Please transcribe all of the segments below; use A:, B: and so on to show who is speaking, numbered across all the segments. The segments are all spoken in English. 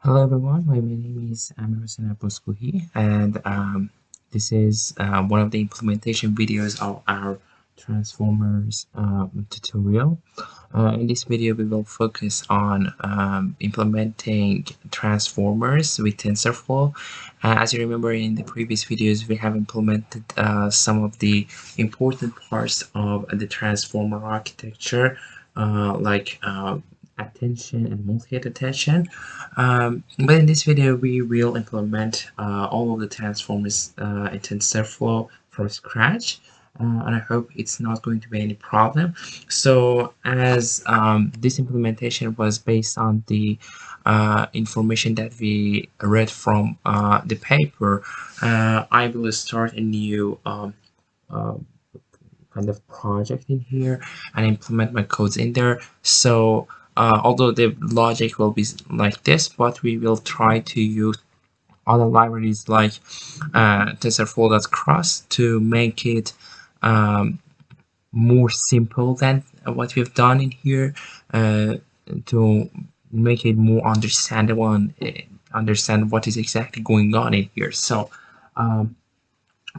A: Hello everyone, my name is Amirusina Boskuhi, and this is one of the implementation videos of our Transformers tutorial. In this video, we will focus on implementing Transformers with TensorFlow. As you remember in the previous videos, we have implemented some of the important parts of the Transformer architecture, like attention and multi-head attention. But in this video, we will implement all of the transformers in TensorFlow from scratch. And I hope it's not going to be any problem. So as this implementation was based on the information that we read from the paper, I will start a new kind of project in here and implement my codes in there. So although the logic will be like this, but we will try to use other libraries like TensorFlow.cross to make it more simple than what we've done in here, to make it more understandable and understand what is exactly going on in here. So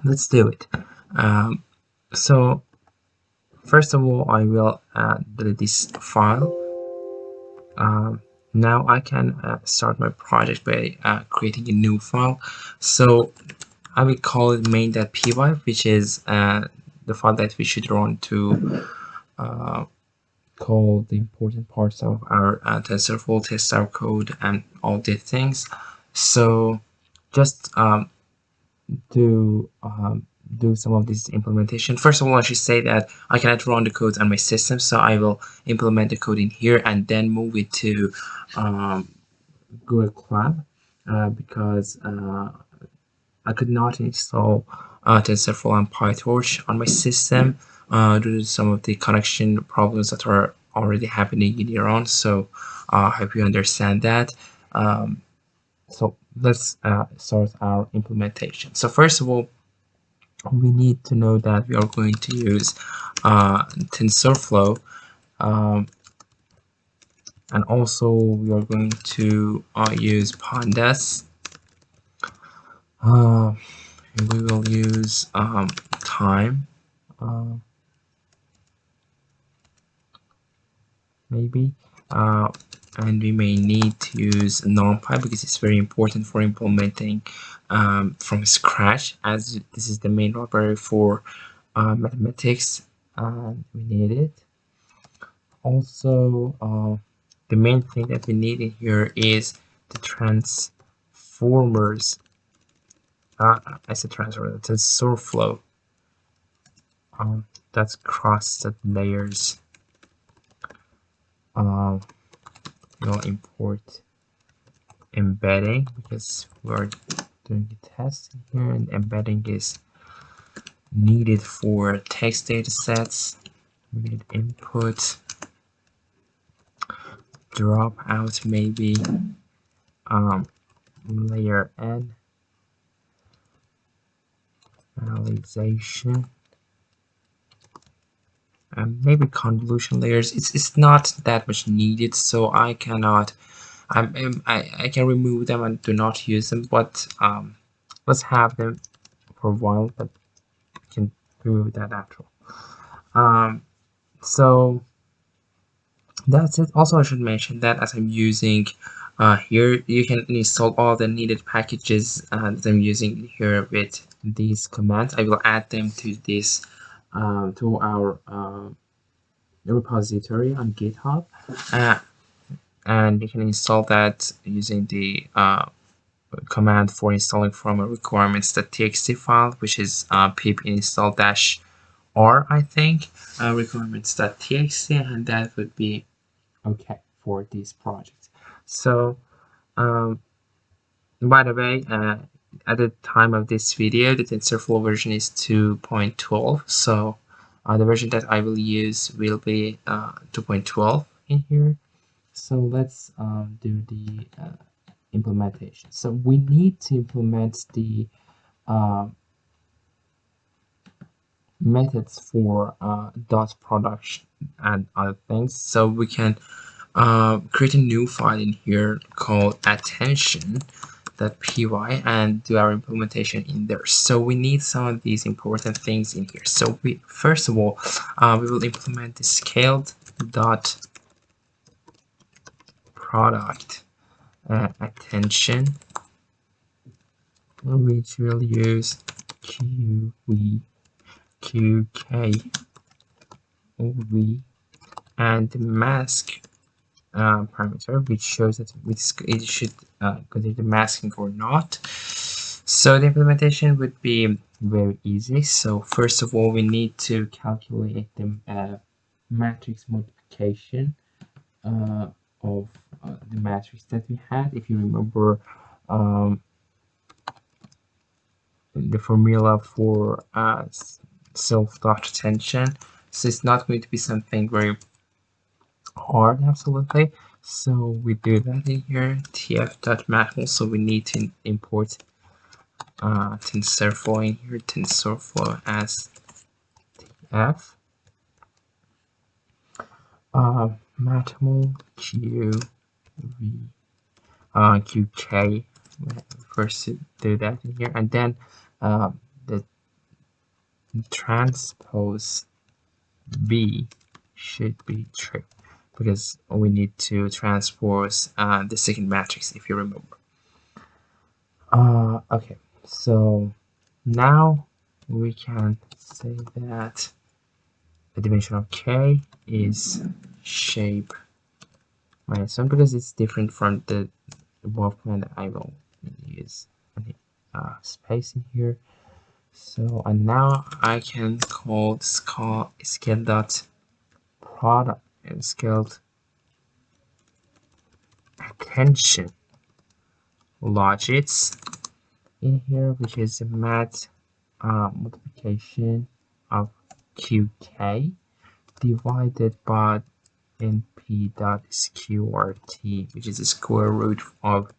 A: let's do it. So first of all, I will delete this file. Now I can start my project by creating a new file. So I will call it main.py, which is the file that we should run to call the important parts of our TensorFlow, test our code, and all these things. So just to do some of this implementation. First of all, I should say that I cannot run the codes on my system, so I will implement the code in here and then move it to Google Cloud because I could not install TensorFlow and Pytorch on my system due to some of the connection problems that are already happening in Iran. So I hope you understand that. So let's start our implementation. So first of all, we need to know that we are going to use TensorFlow, and also we are going to use pandas. We will use time, maybe, and we may need to use NumPy because it's very important for implementing from scratch, as this is the main library for mathematics. We need it. Also, the main thing that we need in here is the transformers. I said transformer. That's TensorFlow. That's crossed layers. We'll import embedding because we're doing the test here, and embedding is needed for text data sets. We need input, drop out, maybe layer n, realization, and maybe convolution layers. It's not that much needed, so I cannot. I can remove them and do not use them, but let's have them for a while, but I can remove that after all. So that's it. Also, I should mention that as I'm using here, you can install all the needed packages that I'm using here with these commands. I will add them to this to our repository on GitHub, and you can install that using the command for installing from a requirements.txt file, which is pip install -r, I think, requirements.txt, and that would be okay for this project. So by the way, at the time of this video, the TensorFlow version is 2.12, so the version that I will use will be 2.12 in here. So let's do the implementation. So we need to implement the methods for dot production and other things, so we can create a new file in here called attention.py and do our implementation in there. So we need some of these important things in here. So we first of all we will implement the scaled dot product attention, which will use qv and the mask parameter, which shows that it should contain the masking or not. So the implementation would be very easy. So first of all, we need to calculate the matrix multiplication of the matrix that we had. If you remember the formula for self-dot attention, so it's not going to be something very hard, absolutely. So we do that in here, tf.matmul. So we need to import TensorFlow in here, TensorFlow as tf matmul qv qk. First do that in here, and then the transpose b should be true, because we need to transpose the second matrix, if you remember. Okay, so now we can say that the dimension of k is shape minus 1, because it's different from the above command. I will use space in here. So, and now I can call scale dot product and scaled attention logics in here, which is a math multiplication of qk divided by np.sqrt, which is the square root of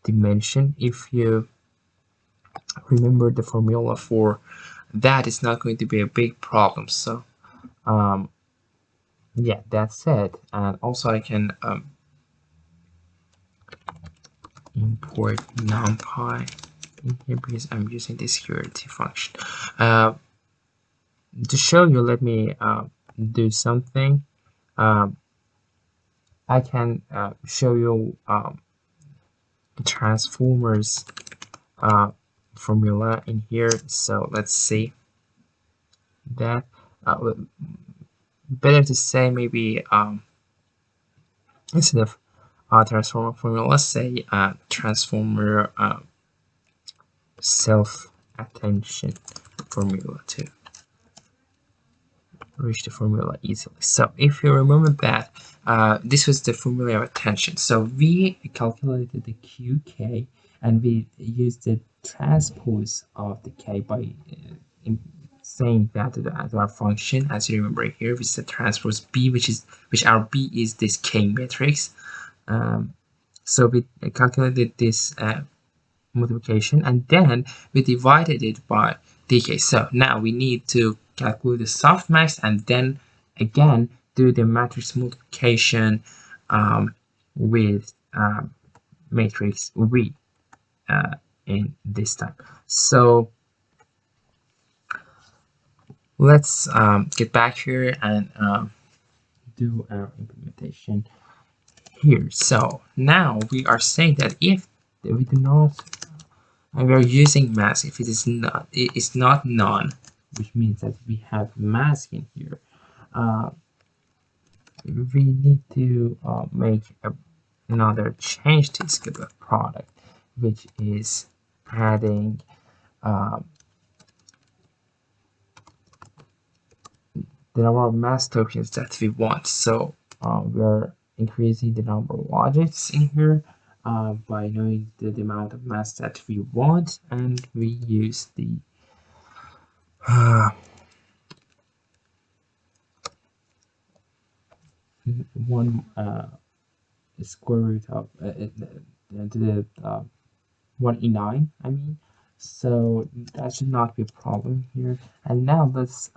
A: dimension. If you remember the formula for that, it's not going to be a big problem. So yeah, that's it. And also I can import numpy in here because I'm using the security function. To show you, let me do something. I can show you transformers formula in here. So let's see that. Better to say maybe instead of transformer formula, let's say transformer self attention formula to reach the formula easily. So if you remember that, this was the formula of attention. So we calculated the qk and we used the transpose of the k by saying that to our function, as you remember here, which is the transpose b, which our b is this k matrix. So we calculated this multiplication and then we divided it by dk. So now we need to calculate the softmax and then again do the matrix multiplication with matrix v in this time. So let's get back here and do our implementation here. So now we are saying that if we do not, and we are using mask, if it is not none, which means that we have mask in here, we need to make another change to scale product, which is adding the number of mask tokens that we want. So we're increasing the number of logics in here by knowing the amount of masks that we want, and we use the one square root of the 1e9, I mean. So that should not be a problem here. And now let's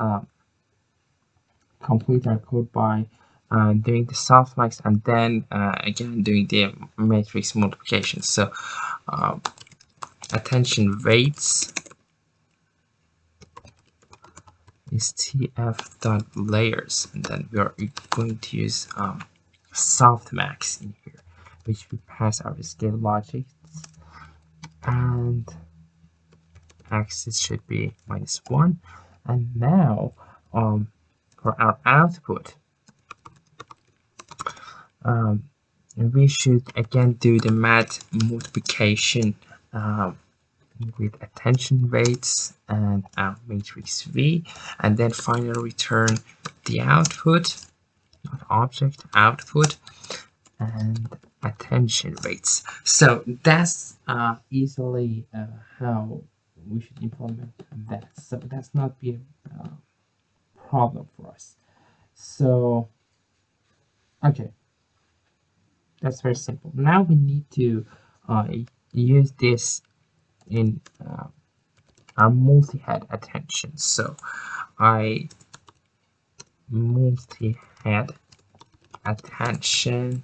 A: complete our code by doing the softmax, and then again doing the matrix multiplication. So attention weights is tf.layers, and then we are going to use softmax in here, which we pass our scale logic, and axis should be -1. And now for our output, we should again do the math multiplication with attention weights and our matrix V, and then finally return the output, not object, output, and attention weights. So that's easily how we should implement that. So that's not be a problem for us. So okay, that's very simple. Now we need to use this in our multi-head attention. So I multi-head attention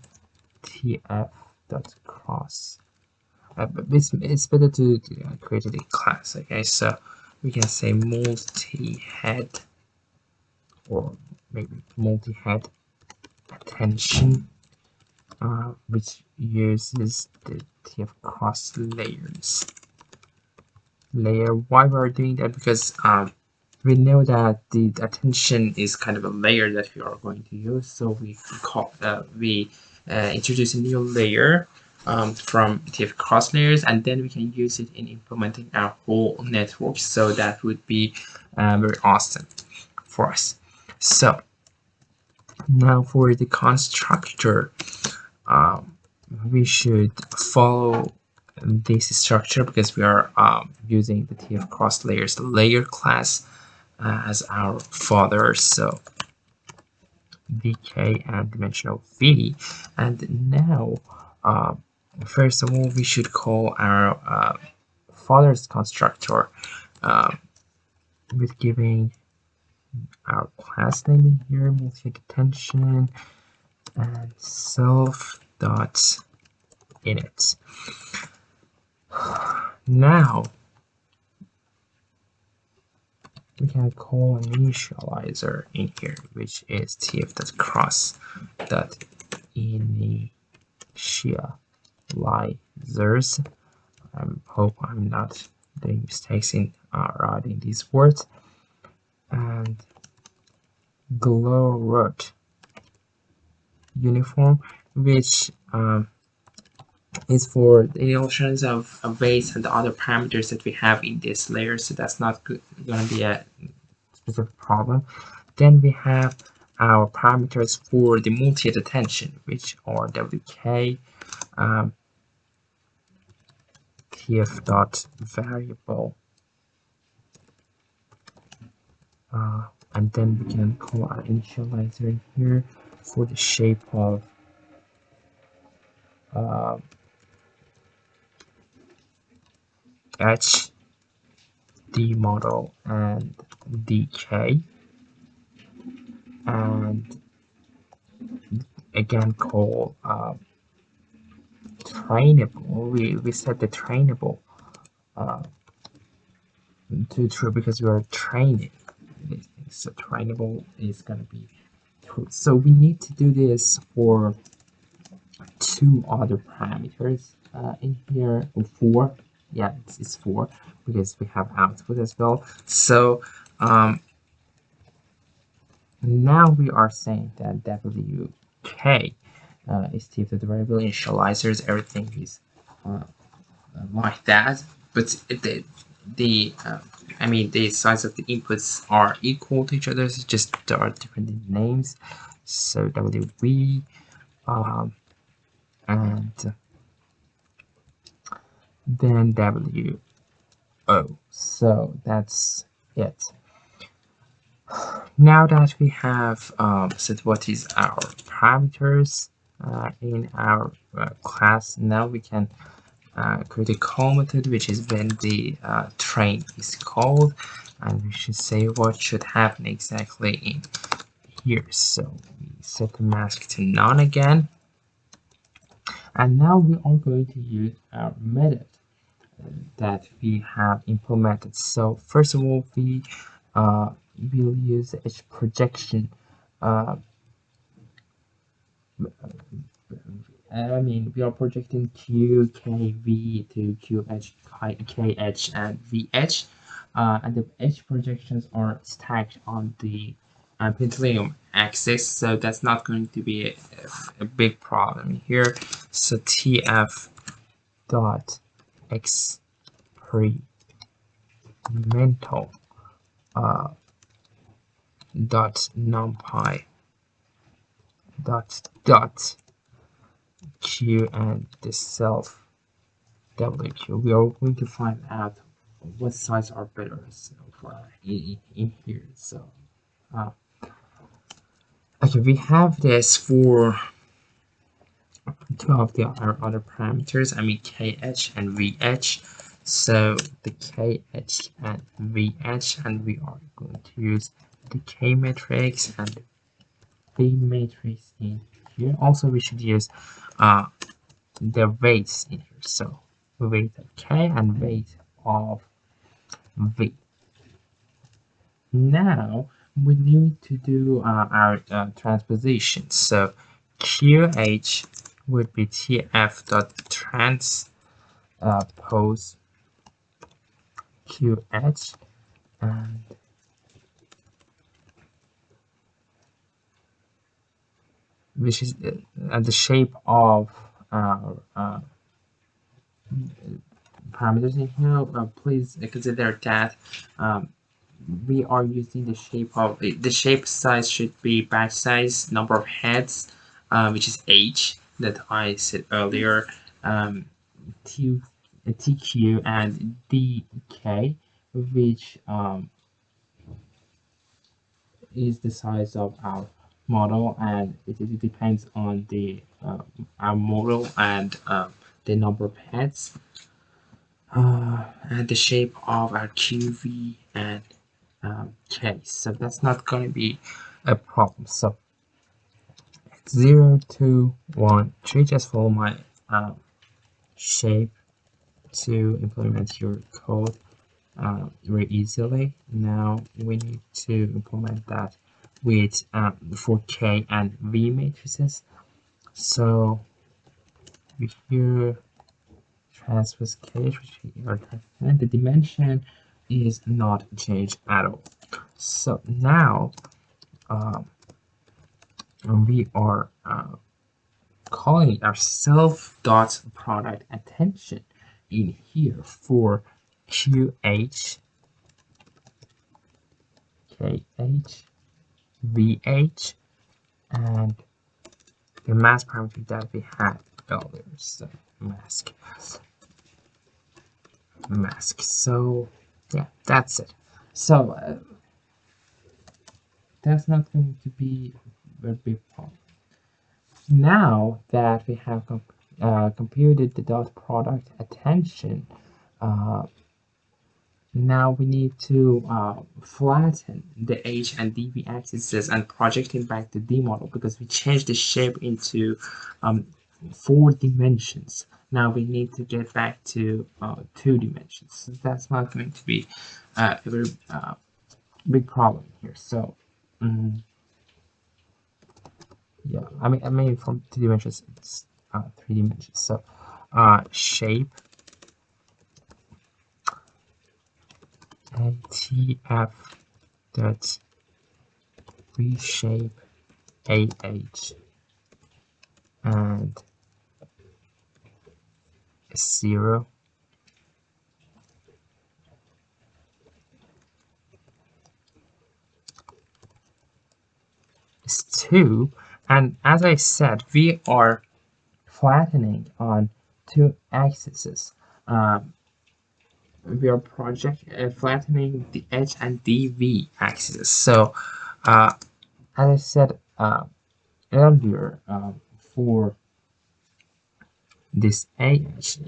A: tf.cross. But it's better to create a class. Okay, so we can say multi-head, or maybe multi-head attention, which uses the tf cross layers layer. Why we're doing that? Because we know that the attention is kind of a layer that we are going to use, so we introduce a new layer from TF cross layers, and then we can use it in implementing our whole network. So that would be very awesome for us. So now for the constructor, we should follow this structure because we are using the TF cross layers layer class as our father. So dk and dimensional v, and now first of all we should call our father's constructor with giving our class name in here, multi-attention, and self dot init. Now we can call an initializer in here, which is tf.cross.initializers. I hope I'm not doing mistakes in writing these words. And glow root uniform, which is for the illustrations of weights and the other parameters that we have in this layer, so that's not going to be a specific problem. Then we have our parameters for the multi-head attention, which are wk tf.variable, and then we can call our initializer here for the shape of h, d model, and dk, and again call trainable. We set the trainable to true because we are training these things. So trainable is going to be true. So we need to do this for two other parameters in here, or four. Yeah, it's four because we have output as well. So now we are saying that wk is the variable initializers. Everything is like that, but I mean the size of the inputs are equal to each other. So just there are different names. So wv and then wo. So that's it. Now that we have set what is our parameters in our class, now we can create a call method, which is when the train is called, and we should say what should happen exactly in here. So we set the mask to none again, and now we are going to use our method that we have implemented. So first of all, we will use edge projection. Uh, we are projecting Q, K, V to Q, H, K, H, and V, H. And the edge projections are stacked on the pendulum axis, so that's not going to be a big problem here. So TF dot experimental dot numpy dot Q and the self WQ. We are going to find out what size are better so far in here. So okay, we have this for two of the other parameters. I mean KH and VH. So the KH and VH, and we are going to use the K matrix and the V matrix in here. Also, we should use the weights in here. So weight of K and weight of V. Now we need to do our transposition. So QH would be TF dot transpose QH, and which is the shape of our parameters in here. Please consider that we are using the shape of the shape size should be batch size number of heads, which is H that I said earlier, TQ and DK, which is the size of our model, and it depends on the our model and the number of heads, and the shape of our QV and K. So that's not going to be a problem. So 0, 2, 1, 3. Just follow my shape to implement your code very easily. Now we need to implement that with for K and V matrices. So we here transpose K, which we are and the dimension is not changed at all. So now we are calling our self dot product attention in here for QH, KH, VH, and the mask parameter that we had earlier. So mask. So yeah, that's it. So that's not going to be a big problem. Now that we have computed the dot product attention, now we need to flatten the H and DV axes and project it back to D model, because we changed the shape into 4 dimensions. Now we need to get back to 2 dimensions. So that's not going to be a very big problem here. So yeah, I mean from 2 dimensions it's 3 dimensions. So shape ATF that reshape AH and 0 is 2, and as I said, we are flattening on 2 axes. We are flattening the H and DV axes. So as I said earlier, for this AH,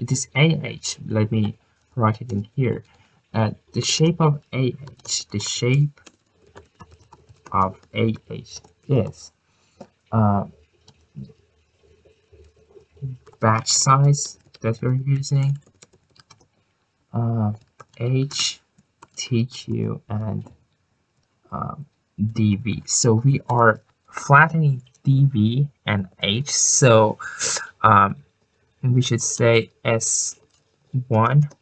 A: let me write it in here. The shape of AH is batch size that we're using, H, TQ, and dv. So we are flattening dv and h. So we should say s1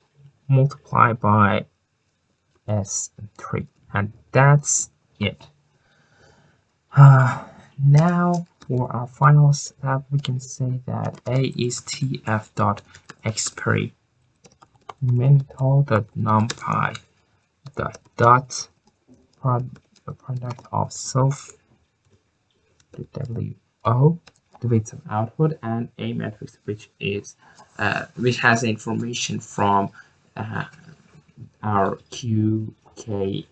A: multiplied by s3, and that's it. Now for our final step, we can say that a is tf dot experimental dot numpy dot product of self wo, the weights of output, and a matrix which is which has information from our q, k,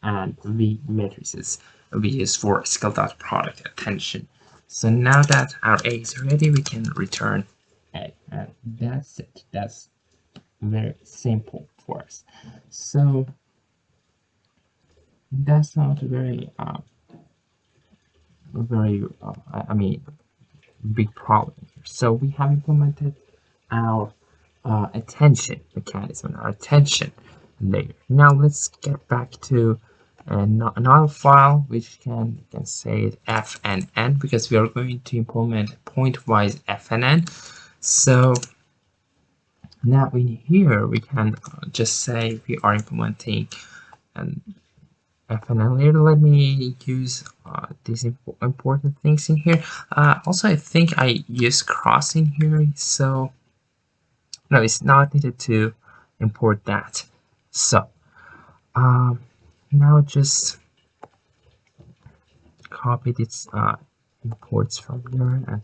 A: and v matrices. V is for skill dot product attention. So now that our a is ready, we can return a, and that's it. That's very simple for us. So that's not very I mean, big problem here. So we have implemented our attention mechanism, our attention layer. Now let's get back to another file which can say it f and n, because we are going to implement pointwise f and n. So now in here we can just say we are implementing an f and n layer. Let me use these important things in here. Also, I think I use cross in here, so no, it's not needed to import that. So now just copy these imports from here and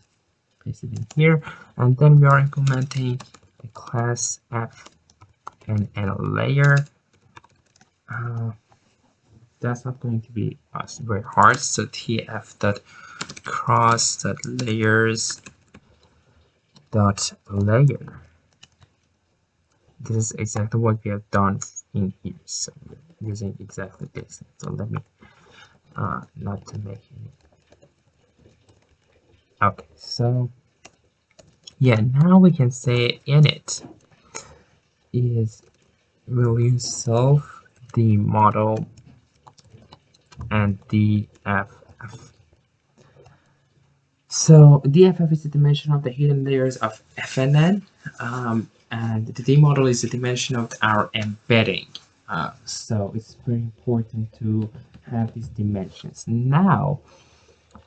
A: paste it in here, and then we are implementing the class f and n layer. That's not going to be very hard. So tf dot cross dot layers dot layer. This is exactly what we have done in here. So we're using exactly this. So let me not to make any. Okay, so yeah, now we can say init is will use self, the model, and dff. So dff is the dimension of the hidden layers of fnn, and the d model is the dimension of our embedding. So it's very important to have these dimensions. Now,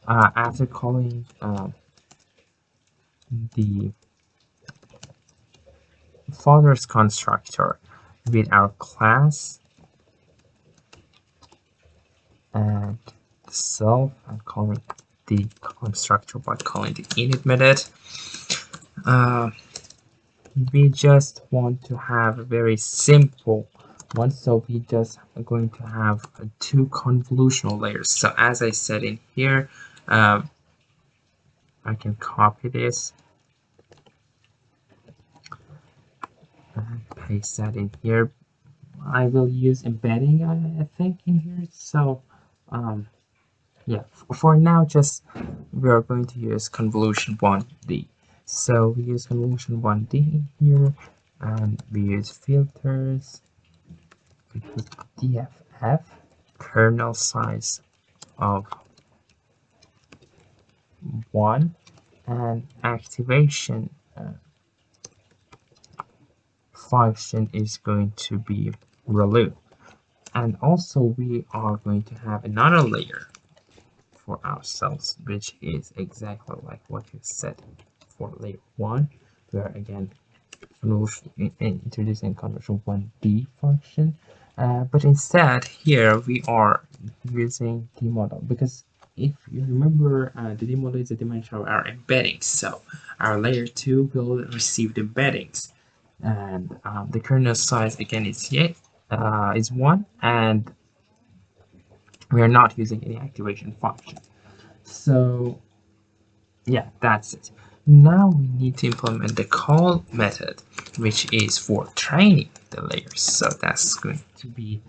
A: after calling the father's constructor with our class and self, and calling the constructor by calling the init method, we just want to have a very simple one. So we just are going to have two convolutional layers. So as I said in here, I can copy this and paste that in here. I will use embedding, I think, in here. So yeah, for now, just we are going to use convolution 1D. So we use convolution 1D here, and we use filters. We put DFF, kernel size of 1, and activation function is going to be ReLU. And also we are going to have another layer for ourselves, which is exactly like what you said for layer 1, where again introducing conversion 1D function, but instead here we are using the model, because if you remember, the D model is the dimension of our embeddings. So our layer 2 will receive the embeddings, and the kernel size again is 1, and we are not using any activation function. So yeah, that's it. Now we need to implement the call method, which is for training the layers. So that's going to be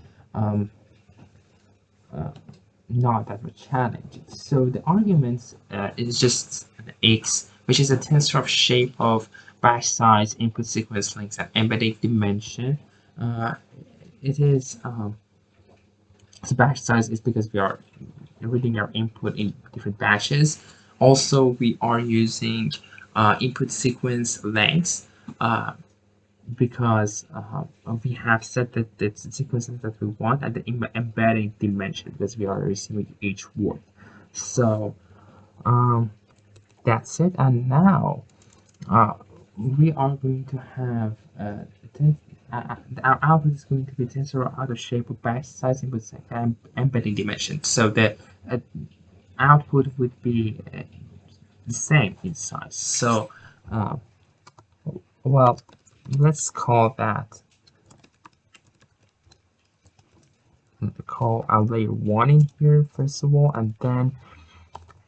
A: not that much challenge. So the arguments is just an x, which is a tensor of shape of batch size, input sequence length, and embedding dimension. Uh, it is so batch size is because we are reading our input in different batches. Also, we are using input sequence lengths uh, because we have set the sequences that we want at the embedding dimension because we are receiving each word. So um, that's it. And now uh, we are going to have our output is going to be tensor out of shape of batch size input embedding dimension. So the uh, output would be the same in size. So uh, well, let's call that call our layer 1 in here first of all, and then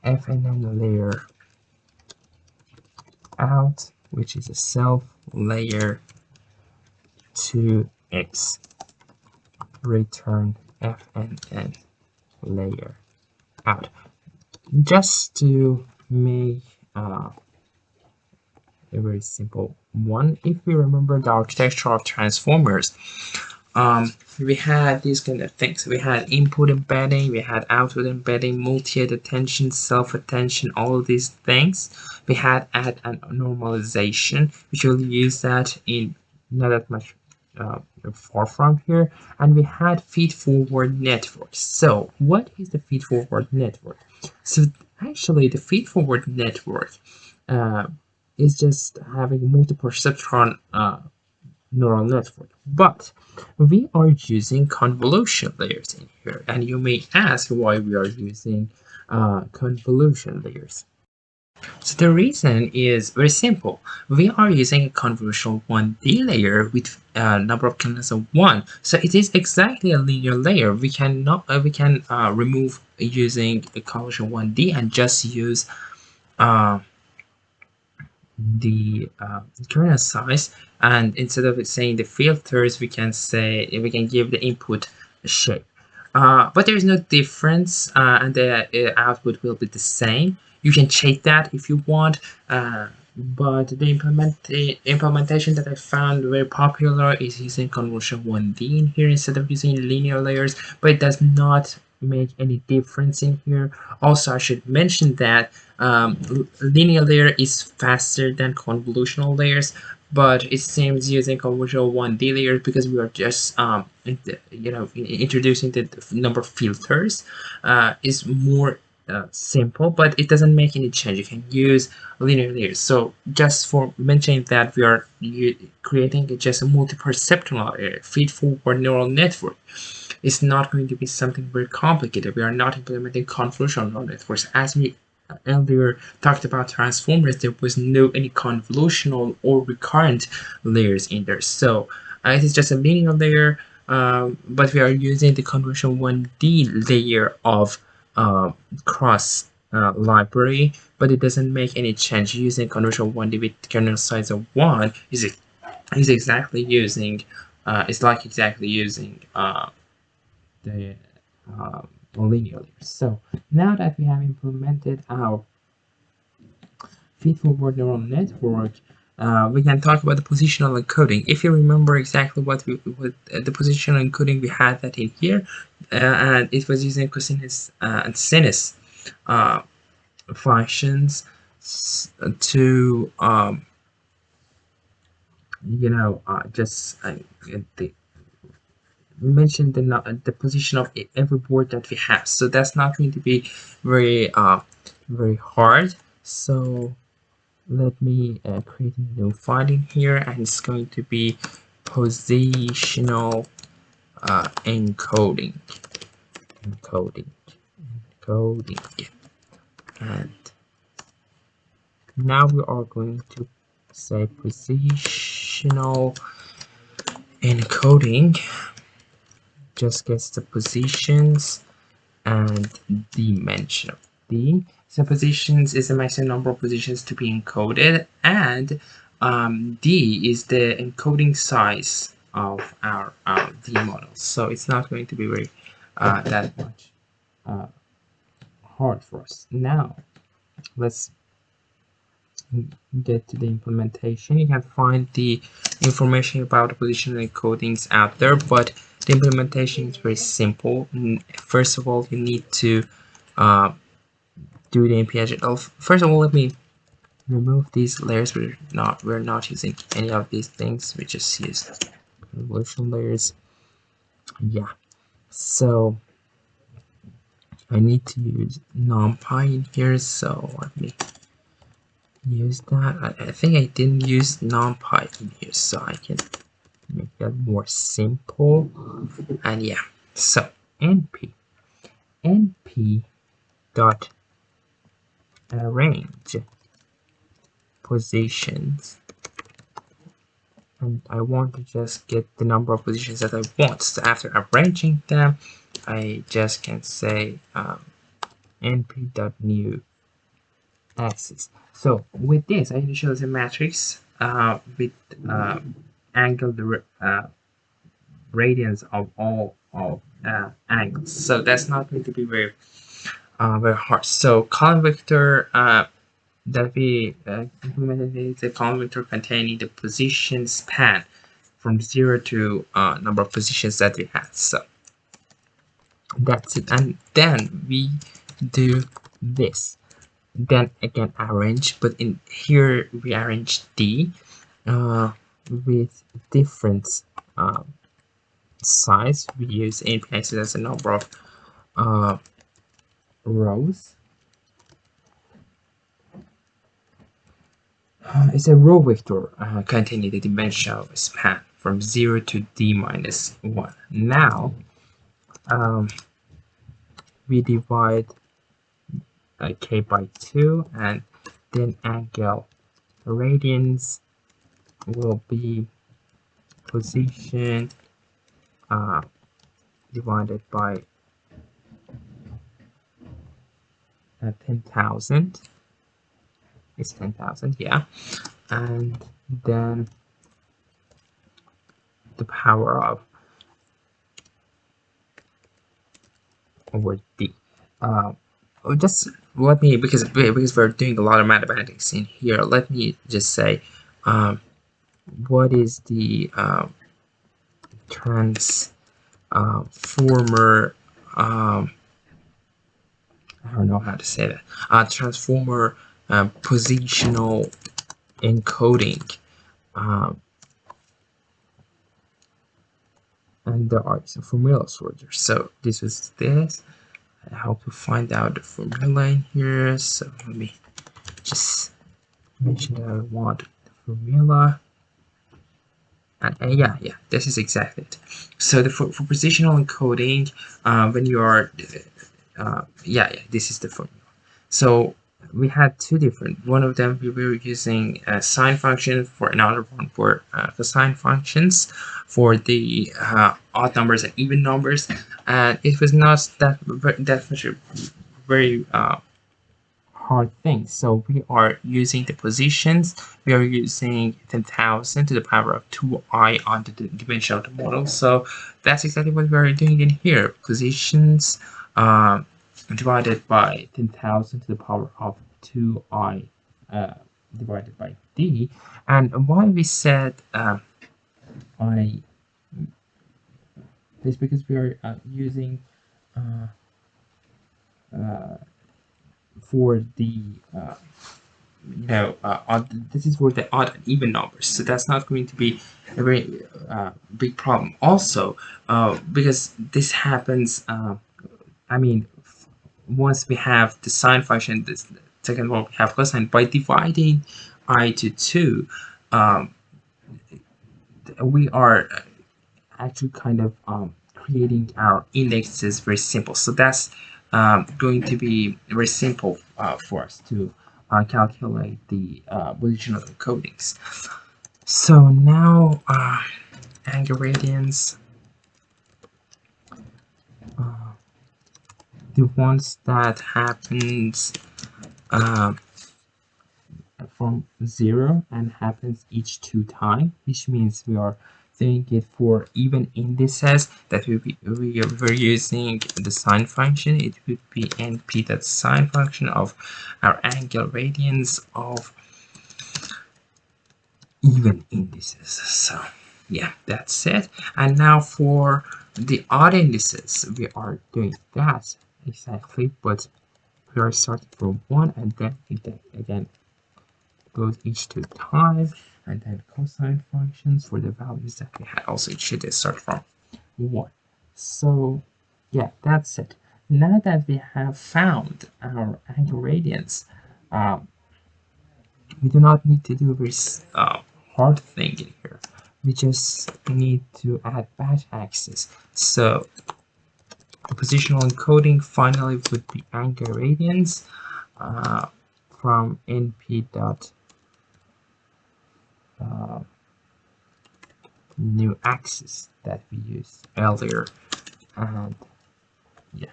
A: fnn layer out, which is a self layer 2x return fnn layer out, just to make a very simple one. If we remember the architecture of transformers, we had these kind of things. We had input embedding, we had output embedding, multi-head attention, self-attention, all of these things. We had add and normalization, which we'll use that in not that much far from here. And we had feed-forward network. So what is the feed-forward network? So actually the feed-forward network uh, is just having multiple perceptron neural network, but we are using convolution layers in here, and you may ask why we are using convolution layers. So the reason is very simple. We are using a convolutional 1D layer with a number of canons of 1, so it is exactly a linear layer. We can remove using a convolution 1D and just use uh, the kernel size, and instead of saying the filters we can say we can give the input a shape, but there is no difference, and the output will be the same. You can check that if you want, but the implementation that I found very popular is using convolution 1D in here instead of using linear layers, but it does not make any difference in here. Also, I should mention that linear layer is faster than convolutional layers, but it seems using convolutional 1D layers because we are just introducing the number of filters is more simple, but it doesn't make any change. You can use linear layers. So just for mentioning that, we are creating just a multi-perceptual feed-forward neural network. It's not going to be something very complicated. We are not implementing convolutional neural networks. As we earlier talked about transformers, there was no any convolutional or recurrent layers in there. So it is just a linear layer, but we are using the convolutional 1D layer of cross library, but it doesn't make any change. Using convolutional 1D with kernel size of 1 is exactly using it's like exactly using the uh, linear layers. So now that we have implemented our feed-forward neural network, we can talk about the positional encoding. If you remember exactly what the positional encoding, we had that in here, and it was using cosinus and sinus functions to just mention the position of every board that we have. So that's not going to be very hard. So let me create a new file in here, and it's going to be positional encoding, and now we are going to say positional encoding just gets the positions and dimension of D. So positions is the maximum number of positions to be encoded, and D is the encoding size of our D model. So it's not going to be very that much hard for us. Now let's get to the implementation. You can find the information about the positional encodings out there, but the implementation is very simple. First of all, you need to do the nph. First of all, let me remove these layers. We're not using any of these things. We just use convolution layers. Yeah. So I need to use numpy in here. So let me use that. I think I didn't use numpy in here, so I can make that more simple. And yeah, so np dot arrange positions, and I want to just get the number of positions that I want. So after arranging them, I just can say np.new axis. So with this, I initialize a matrix with angle radians of all angles. So that's not going to be very hard. So column vector that we implemented is a column vector containing the position span from 0 to number of positions that we had. So that's it. And then we do this. Then again arrange, but in here we arrange D with different size. We use API so as a number of rows. It's a row vector containing the dimensional span from 0 to D minus 1. Now we divide k by 2, and then angle radians will be position divided by 10,000. It's 10,000, yeah. And then the power of over D. Just let me, because we're doing a lot of mathematics in here, let me just say what is the transformer I don't know how to say that. Transformer positional encoding. And there are some formulas for this. So this was this. I hope to find out the formula in here. So let me just mention that I want the formula. And yeah, this is exactly it. So for positional encoding, when you are this is the formula. So we had two different. One of them we were using a sine function, for another one for cosine functions for the odd numbers and even numbers, and it was not that much a very hard thing. So we are using the positions. We are using 10,000 to the power of 2i on the dimension of the model. So that's exactly what we are doing in here. Positions divided by 10,000 to the power of 2i divided by d. And why we said I this, because we are using for the this is for the odd and even numbers, so that's not going to be a very big problem. Also, because this happens, I mean, once we have the sine function, this second one we have cosine. By dividing I to 2, we are actually kind of creating our indexes very simple. So that's going to be very simple for us to calculate the positional encodings. So now angle radians, the ones that happens from 0 and happens each 2 times, which means we are doing it for even indices that we're using the sine function. It would be np, that sine function of our angle radians of even indices. So yeah, that's it. And now for the odd indices, we are doing that exactly, but we are starting from 1 and then again goes each to time, and then cosine functions for the values that we had. Also, it should start from 1. So yeah, that's it. Now that we have found our angle radians, um, we do not need to do a very hard thing in here. We just need to add batch axis. So the positional encoding finally would be angle radians from np dot new axis that we used earlier. And yeah,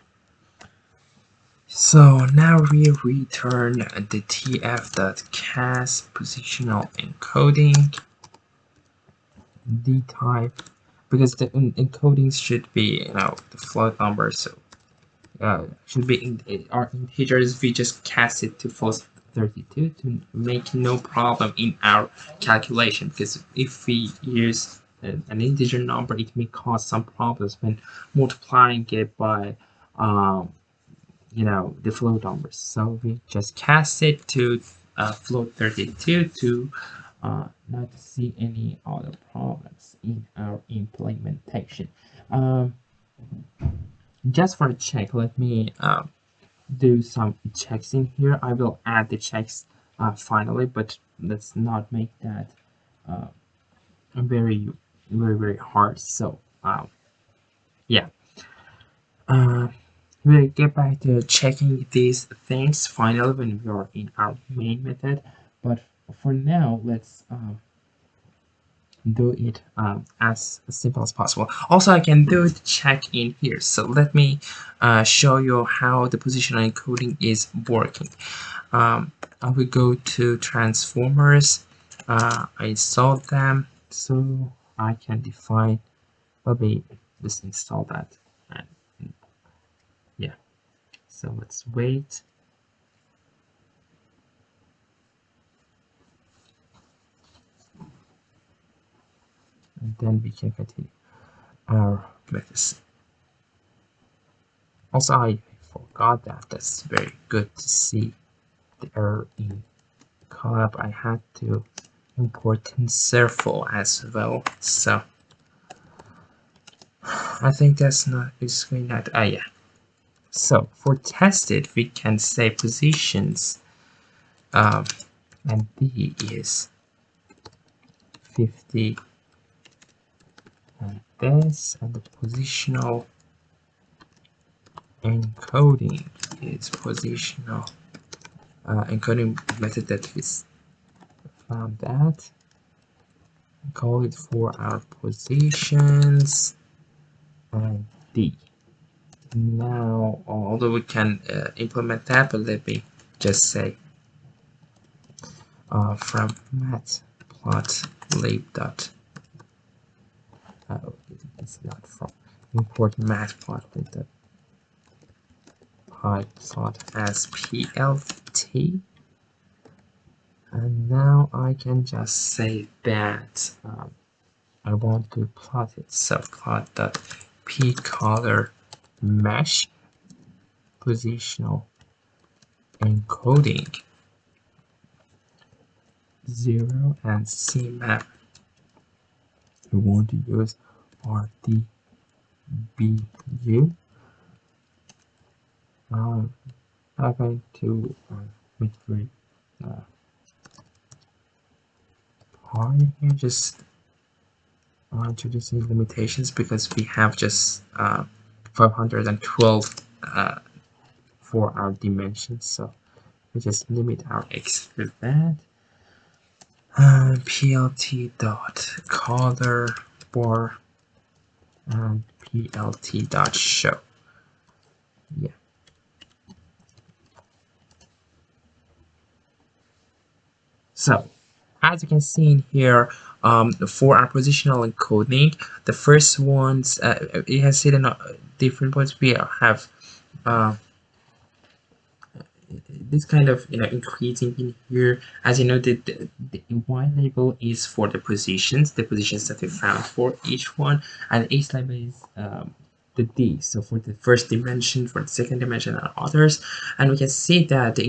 A: so now we return the tf.cast positional encoding d type, because the encodings should be, the float number, so should be in our integers. We just cast it to false 32 to make no problem in our calculation, because if we use an integer number, it may cause some problems when multiplying it by the float numbers. So we just cast it to float 32 to not see any other problems in our implementation. um, just for a check, let me do some checks in here. I will add the checks finally, but let's not make that uh, very, very, very hard. So yeah, uh, we'll get back to checking these things finally when we are in our main method. But for now, let's do it as simple as possible. Also, I can do the check in here. So let me show you how the positional encoding is working. I will go to transformers. I installed them, so I can define. Let me just install that. And yeah, so let's wait. And then we can continue our methods. Also, I forgot that. That's very good to see the error in collab. I had to import TensorFlow as well. So I think that's not is going not. Yeah. So for tested, we can say positions, and D is 50, and this, and the positional encoding is positional encoding method that we found that. Call it for our positions and D. Now, although we can implement that, but let me just say from matplotlib dot it's not from import matplotlib dot pyplot as plt, and now I can just say that I want to plot it. So plot dot pcolor mesh positional encoding 0 and cmap. We want to use RDBU. I'm going to make very hard here, just introducing limitations, because we have just 512 for our dimensions, so we just limit our x for that. plt dot color bar and plt dot show. Yeah. So as you can see in here, For our positional encoding, the first ones, it has hidden different points. We have this kind of increasing in here. As you know, the Y label is for the positions that we found for each one, and H label is the D, so for the first dimension, for the second dimension, and others. And we can see that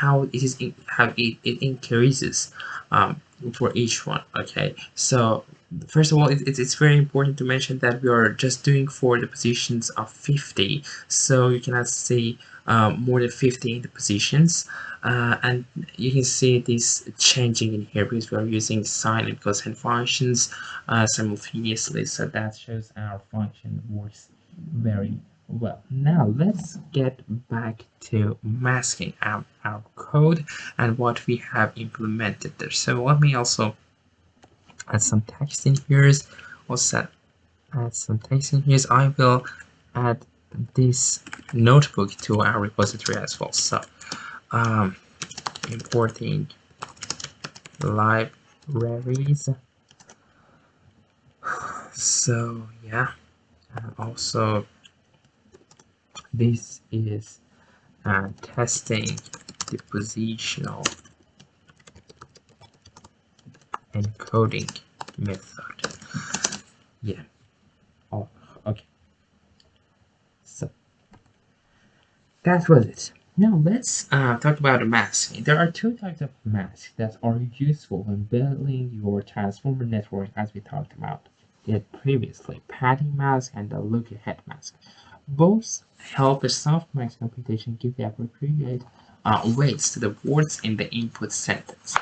A: how it increases for each one. Okay, so first of all, it's very important to mention that we are just doing for the positions of 50, so you cannot see more than 50 in the positions, and you can see this changing in here because we are using sine and cosine functions simultaneously, so that shows our function works very well. Now let's get back to masking our code and what we have implemented there. So let me also add some text in here. Also add some text in here. I will add this notebook to our repository as well. So importing libraries. So yeah, and also this is testing the positional encoding method. Yeah. Oh, okay. So that was it. Now let's talk about masking. There are two types of masks that are useful when building your transformer network, as we talked about it previously: padding mask and the look-ahead mask. Both help the softmax computation give the appropriate weights to the words in the input sentence.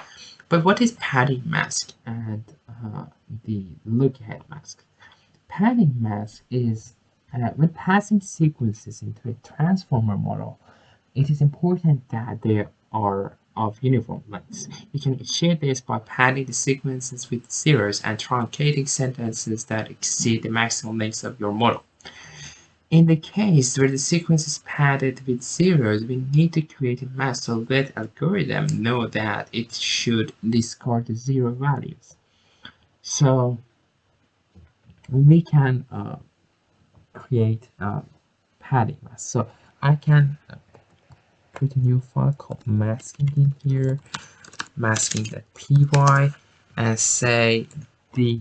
A: But what is padding mask and the look-ahead mask? Padding mask is when passing sequences into a transformer model, it is important that they are of uniform lengths. You can achieve this by padding the sequences with zeros and truncating sentences that exceed the maximum lengths of your model. In the case where the sequence is padded with zeros, we need to create a mask to let the algorithm know that it should discard the zero values. So we can create padding mask. So I can create a new file called masking in here, masking.py, and say the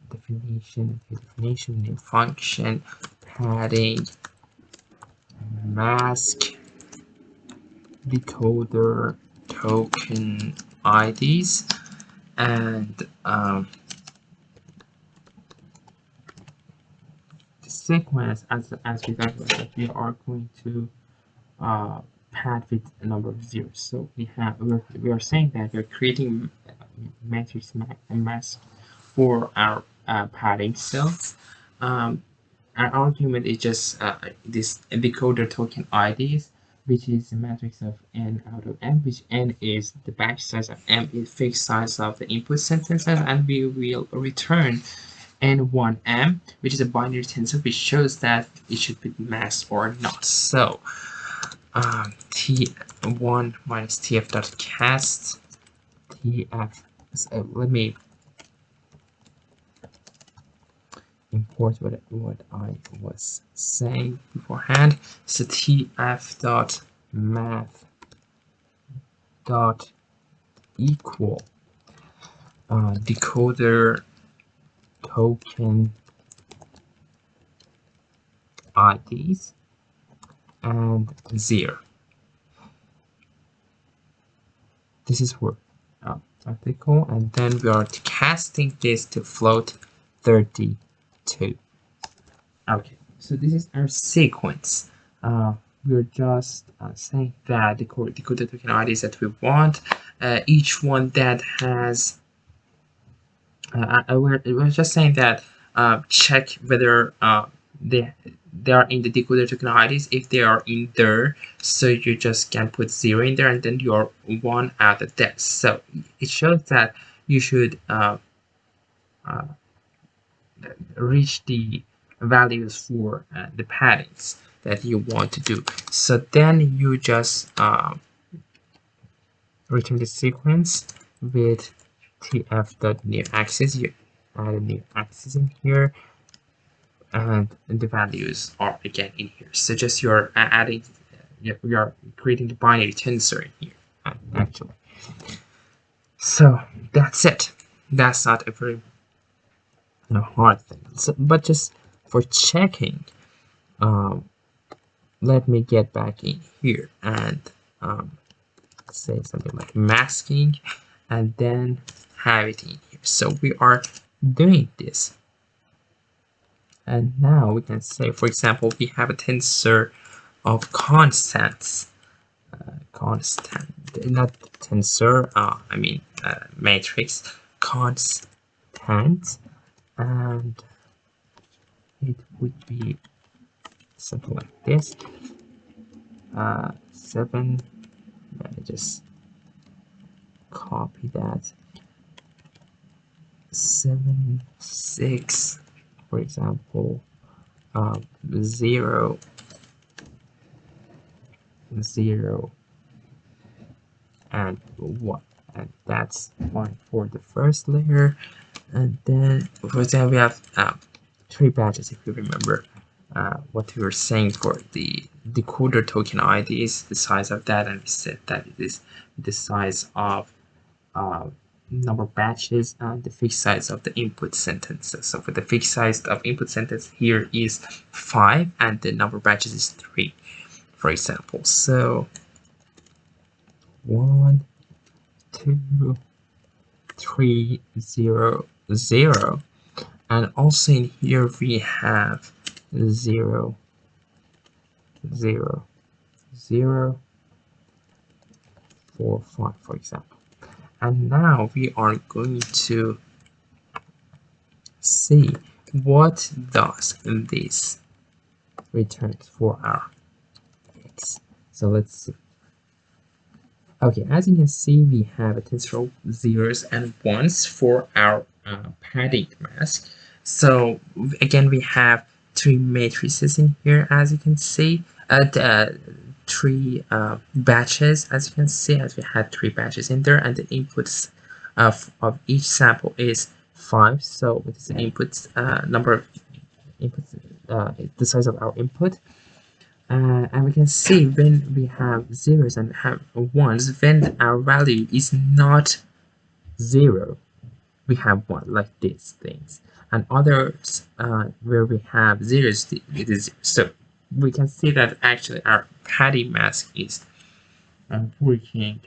A: definition in function padding mask decoder token IDs, and the sequence as we talked about, that we are going to pad with a number of zeros. So we are saying that we're creating matrix mask for our padding cells. Our argument is just this decoder token IDs, which is a matrix of n out of m, which n is the batch size of m is fixed size of the input sentences, and we will return n1m, which is a binary tensor, which shows that it should be masked or not. So t1 minus tf.cast tf. So let me import what I was saying beforehand. So tf.math equal decoder token IDs and 0. This is for article, and then we are casting this to float 32. Okay, so this is our sequence. We're just saying that the decoder token IDs that we want, each one that has we're just saying that check whether they are in the decoder token IDs. If they are in there, so you just can put 0 in there, and then you are 1 out of that. So it shows that you should reach the values for the paddings that you want to do. So then you just return the sequence with tf.new axis. You add a new axis in here, and the values are again in here. So just you're adding, you're creating the binary tensor in here, actually. So that's it. That's not a very hard thing. So, but just for checking, um, let me get back in here and say something like masking, and then have it in here. So we are doing this. And now we can say, for example, we have a tensor of constants. Constant, not tensor, I mean matrix, constant, and it would be something like this. 7, let me just copy that. 7, 6, for example, 0, 0, and 1, and that's fine for the first layer. And then, for example, we have 3 batches, if you remember what we were saying for the decoder token ID is the size of that, and we said that it is the size of number of batches and the fixed size of the input sentences. So for the fixed size of input sentence here is 5, and the number of batches is 3, for example. So 1, 2, 3, 0, 0, and also in here we have 0, 0, 0, 4, 5, for example. And now we are going to see what does this return for our x. So let's see. Okay, as you can see, we have a tensor of zeros and ones for our padding mask. So again, we have 3 matrices in here, as you can see. 3 batches, as you can see, as we had 3 batches in there, and the inputs of each sample is 5. So it is the input number of inputs, the size of our input. And we can see when we have zeros and have ones, when our value is not 0, we have 1, like these things. And others where we have zeros, it is 0. So we can see that actually our padding mask is working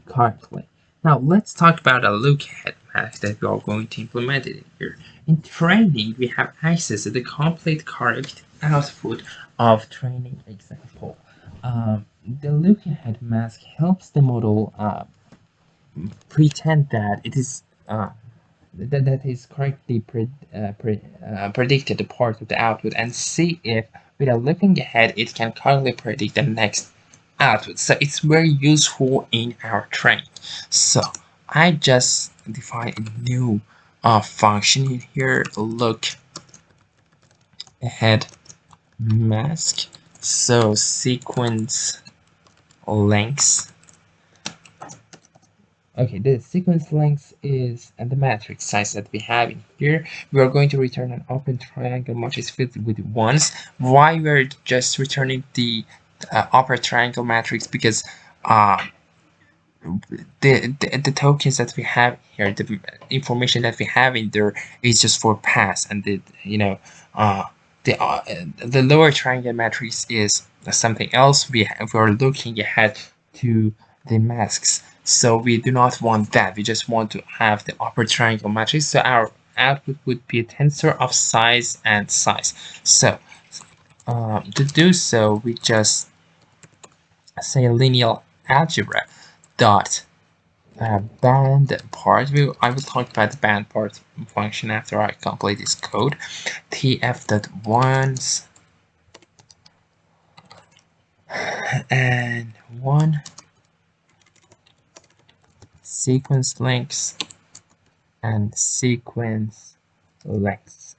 A: correctly. Now let's talk about a look-ahead mask that we are going to implement it in here. In training, we have access to the complete correct output of training example. The look-ahead mask helps the model pretend that it is that is correctly predicted the part of the output, and see if, without looking ahead, it can correctly predict the next output. So it's very useful in our training. So I just define a new function in here, look ahead mask. So sequence length. Okay, the sequence length is and the matrix size that we have in here. We are going to return an open triangle matrix filled with ones. Why we're just returning the upper triangle matrix? Because the tokens that we have here, the information that we have in there is just for pass, and the the lower triangle matrix is something else. We are looking ahead to the masks, so we do not want that. We just want to have the upper triangle matrix. So our output would be a tensor of size and size. So to do so, we just say linear algebra dot band part. I will talk about the band part function after I complete this code. tf.ones and 1 sequence lengths and sequence lengths,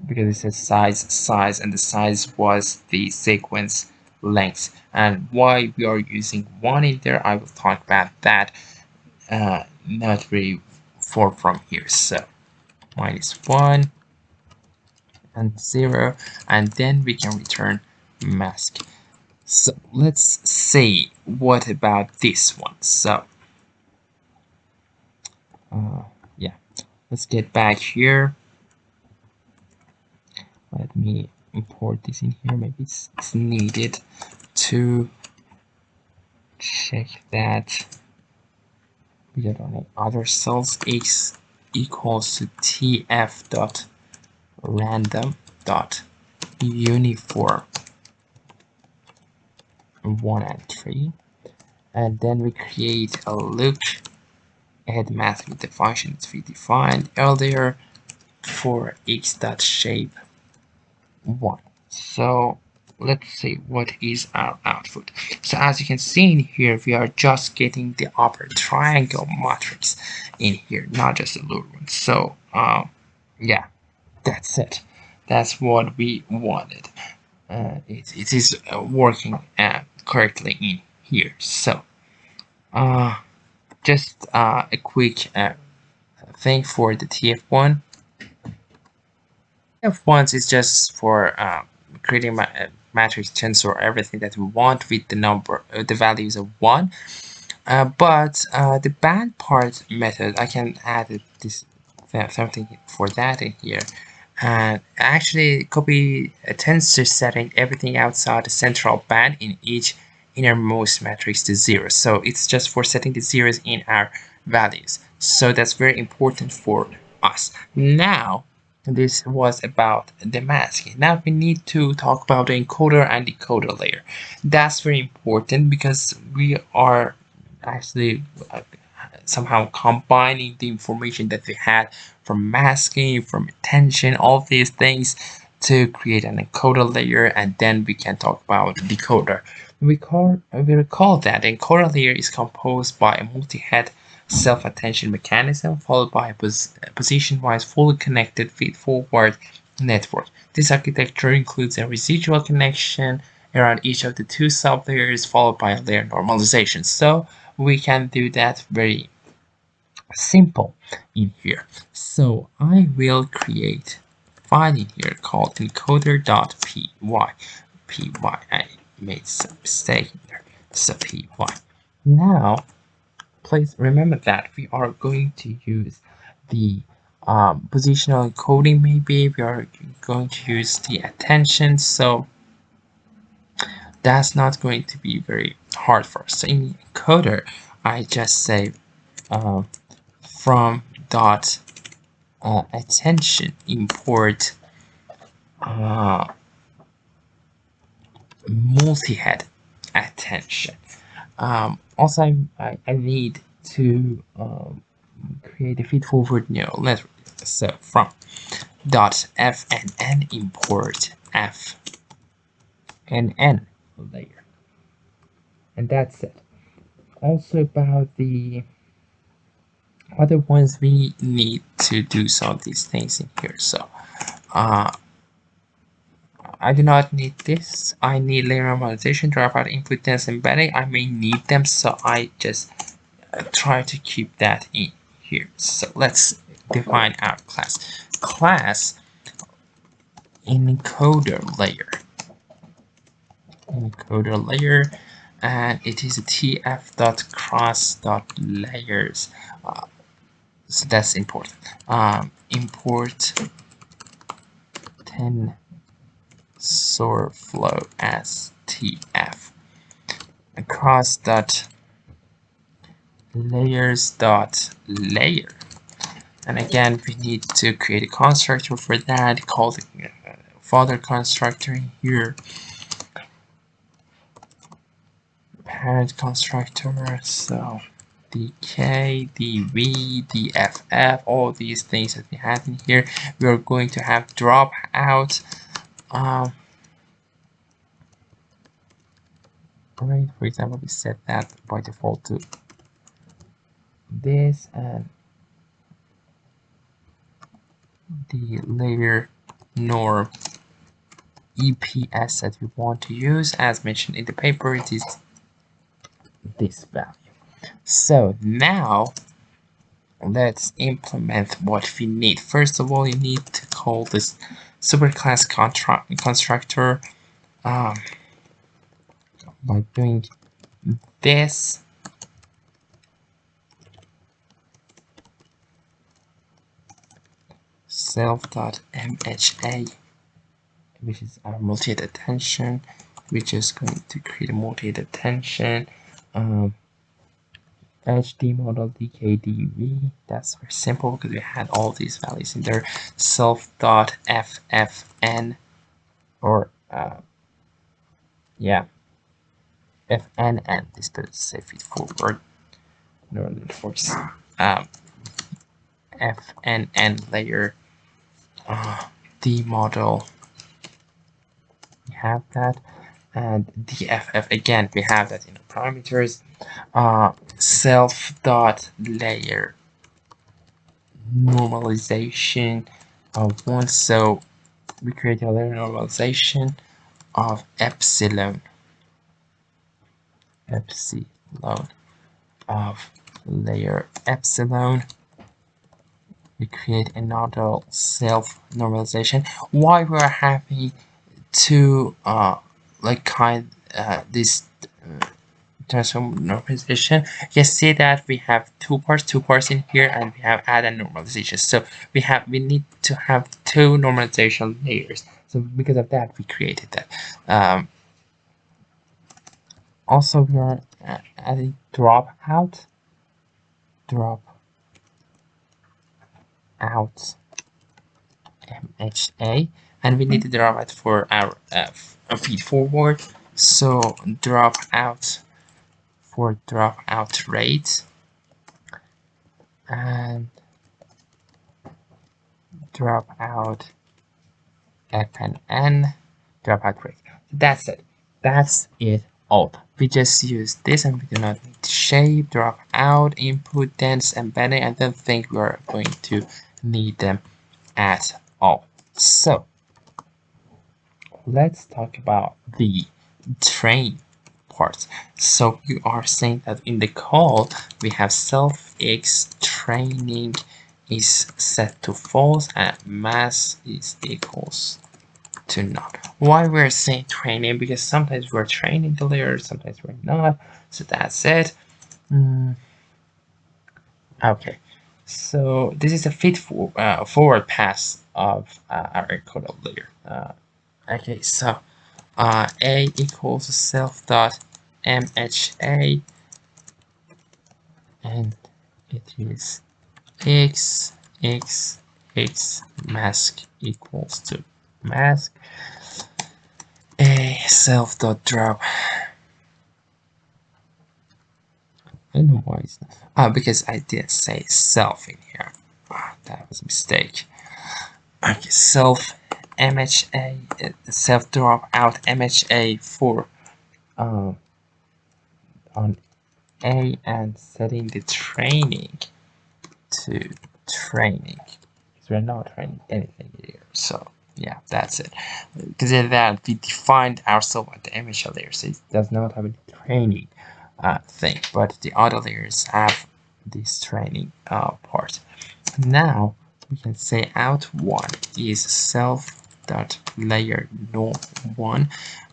A: because it says size, and the size was the sequence length. And why we are using 1 in there, I will talk about that not very far from here. So -1 and 0, and then we can return mask. So let's see what about this one. So yeah, let's get back here. Let me import this in here. Maybe it's needed to check that we get on other cells. X equals to tf dot random dot uniform 1 and 3, and then we create a loop, add math with the functions we defined earlier for x dot shape 1. So let's see what is our output. So as you can see in here, we are just getting the upper triangle matrix in here, not just the lower one. So yeah, that's it. That's what we wanted. It is working correctly in here. So just a quick thing for the TF1. TF1 is just for creating matrix tensor everything that we want with the number, the values of 1. But the band part method, I can add this something for that in here, and actually copy a tensor setting everything outside the central band in each innermost matrix to 0. So it's just for setting the zeros in our values. So that's very important for us. Now this was about the masking. Now we need to talk about the encoder and decoder layer. That's very important because we are actually somehow combining the information that we had from masking, from attention, all of these things to create an encoder layer, and then we can talk about decoder. We recall that the encoder layer is composed by a multi-head self-attention mechanism followed by a position-wise fully connected feed-forward network. This architecture includes a residual connection around each of the two sublayers followed by a layer normalization. So we can do that very simple in here. So I will create a file in here called encoder.py. I made some mistake here. So py. Now please remember that we are going to use the positional encoding. Maybe we are going to use the attention, so that's not going to be very hard for us. So in encoder, I just say from dot attention import multi-head attention. Also, I need to create a feed-forward neural network. So from dot fnn import fnn layer, and that's it. Also about the other ones, we need to do some of these things in here. So I do not need this. I need layer normalization, dropout, input dense embedding. I may need them, so I just try to keep that in here. So let's define our class. Class encoder layer. Encoder layer, and it is a tf.cross.layers. So that's important. Import TensorFlow as tf across dot layers dot layer, and again we need to create a constructor for that called father constructor here, parent constructor. So dk, dv, dff, all these things that we have in here, we are going to have drop out. Right, for example, we set that by default to this, and the layer norm EPS that we want to use. As mentioned in the paper, it is this value. So now let's implement what we need. First of all, you need to call this superclass constructor by doing this. Self.mha, which is our multi-head attention. We're just going to create a multi-head attention. HD model DKDV. That's very simple because we had all these values in there. Self.ffn, or yeah, FNN. This does say feed forward. No networks. FNN layer. D model. We have that, and DFF again. We have that in the parameters. Self.layer normalization of 1. So we create a layer normalization of epsilon of layer epsilon. We create another self normalization. Why we're happy to this transform normalization, you see that we have two parts in here, and we have add and normalization. So we need to have two normalization layers. So because of that, we created that. Also, we are adding dropout MHA, and we need to drop out for our feed forward. So drop out for dropout rate and dropout FNN dropout rate. That's it. That's it all. We just use this, and we do not need shape, dropout, input, dense, embedding. I don't think we are going to need them at all. So let's talk about the train part. So you are saying that in the call we have self x training is set to false and mass is equals to none. Why we're saying training? Because sometimes we're training the layer, sometimes we're not. So that's it. Okay, so this is a forward pass of our encoded layer. Okay, so a equals self dot mha, and it is x mask equals to mask. A self dot drop. I don't know why it's not. Because I did say self in here. That was a mistake. Okay, self mha, self drop out mha for on A, and setting the training to training, because we're not training anything here. So yeah, that's it. Because of that, we defined ourselves at the image layer, so it does not have a training thing, but the other layers have this training part. Now we can say out1 is self.layer norm1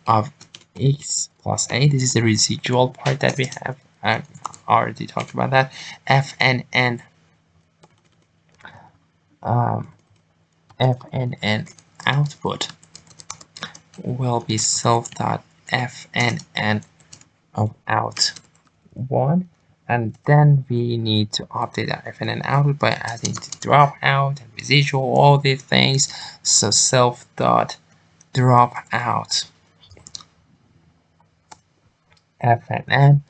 A: of x plus a. This is the residual part that we have. I already talked about that. FNN FNN output will be self.fnn of out1, and then we need to update our FNN output by adding the dropout and residual, all these things. So self.dropout FNN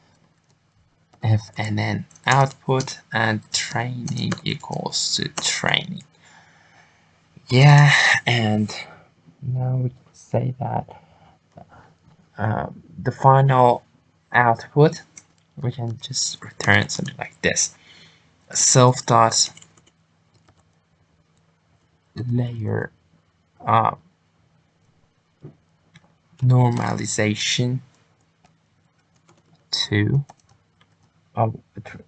A: output, and training equals to training. Yeah, and now we can say that the final output, we can just return something like this: self dot layer normalization to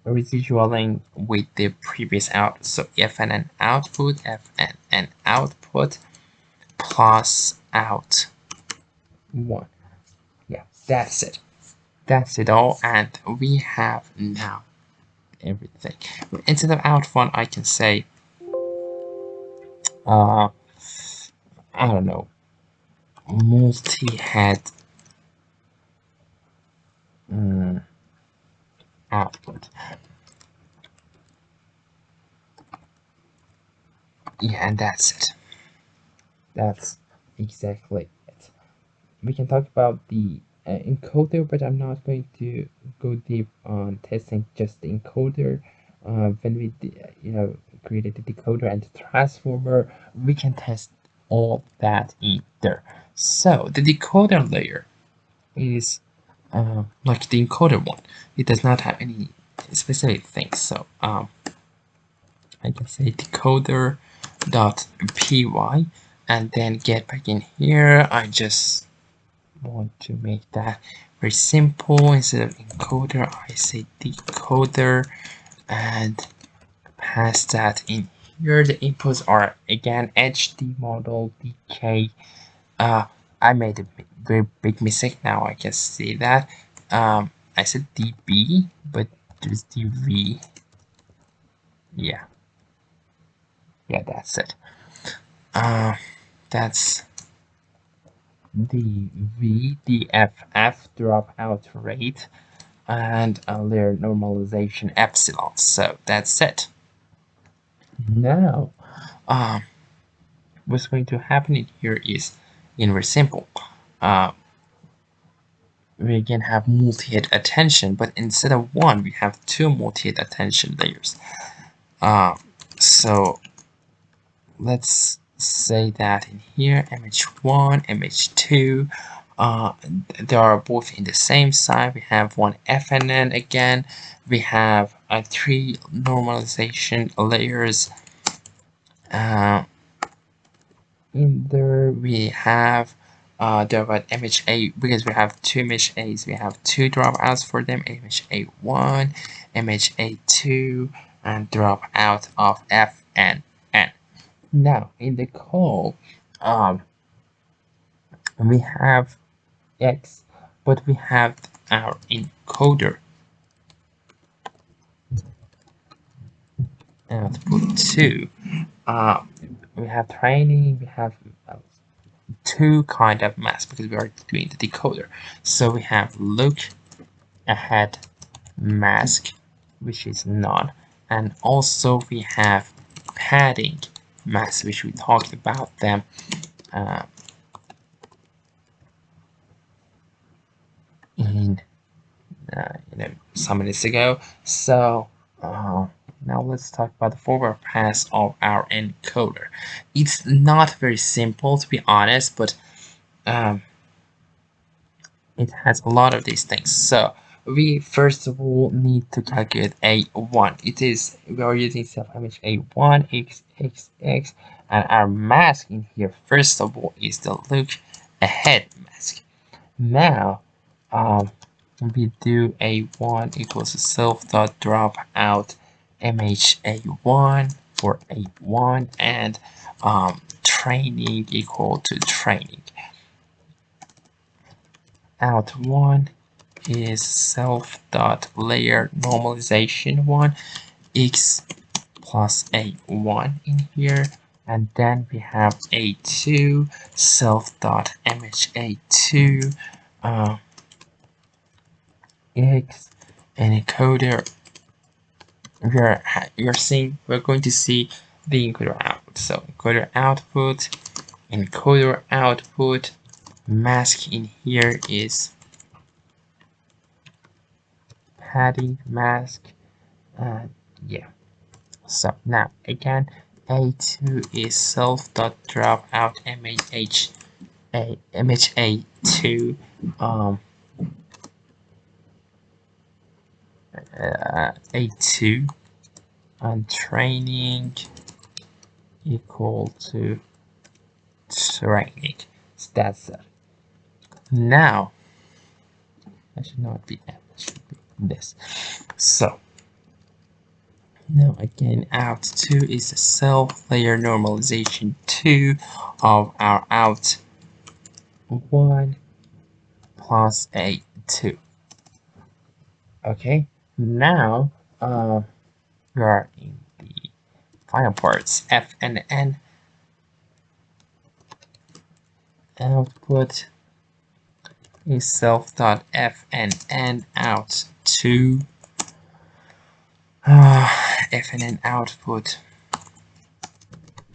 A: residualing with the previous output. So fnn output, fnn output plus out 1. Yeah, that's it. That's it all, and we have now everything. Instead of out 1, I can say, I don't know, multi-head output. Yeah, and that's it. That's exactly it. We can talk about the encoder, but I'm not going to go deep on testing just the encoder. When we created the decoder and the transformer, we can test all that in there. So the decoder layer is like the encoder one. It does not have any specific things. So I can say decoder dot py and then get back in here. I just want to make that very simple. Instead of encoder, I say decoder and pass that in here. The inputs are again HD model DK. I made a very big mistake now. I can see that. I said DB, but there's DV. Yeah, that's it. That's the VDFF dropout rate and their normalization epsilon. So that's it. Now, what's going to happen in here is very simple. We can have multi-head attention, but instead of one, we have two multi-head attention layers. So let's say that in here, MH1, MH2, they are both in the same side. We have one FNN again. We have three normalization layers. In there we have about MHA, because we have two MHAs, we have two dropouts for them, MHA1, MHA2, and dropout of FNN. Now in the call, we have X, but we have our encoder output 2. We have training, we have two kind of masks because we are doing the decoder. So we have look ahead mask, which is none, and also we have padding mask, which we talked about them in some minutes ago. So now let's talk about the forward pass of our encoder. It's not very simple, to be honest, but it has a lot of these things. So we first of all need to calculate A1. We are using self-image A1, X, X, X, and our mask in here first of all is the look ahead mask. Now we do A1 equals to self dot drop out MHA1 for A1 and training equal to training. Out 1 is self dot layer normalization 1 x plus A1 in here, and then we have A2 self dot MHA2 x and encoder. We're going to see the encoder output. So encoder output, mask in here is padding mask. Yeah. So now again, A2 is self dot drop out MHA2 A2 and training equal to training. So that's it. Now, that should not be F, it should be this. So now again, out 2 is the self layer normalization 2 of our out 1 plus a 2. Okay, now we are in the final parts. F and N output is self.f and n out 2. F and n output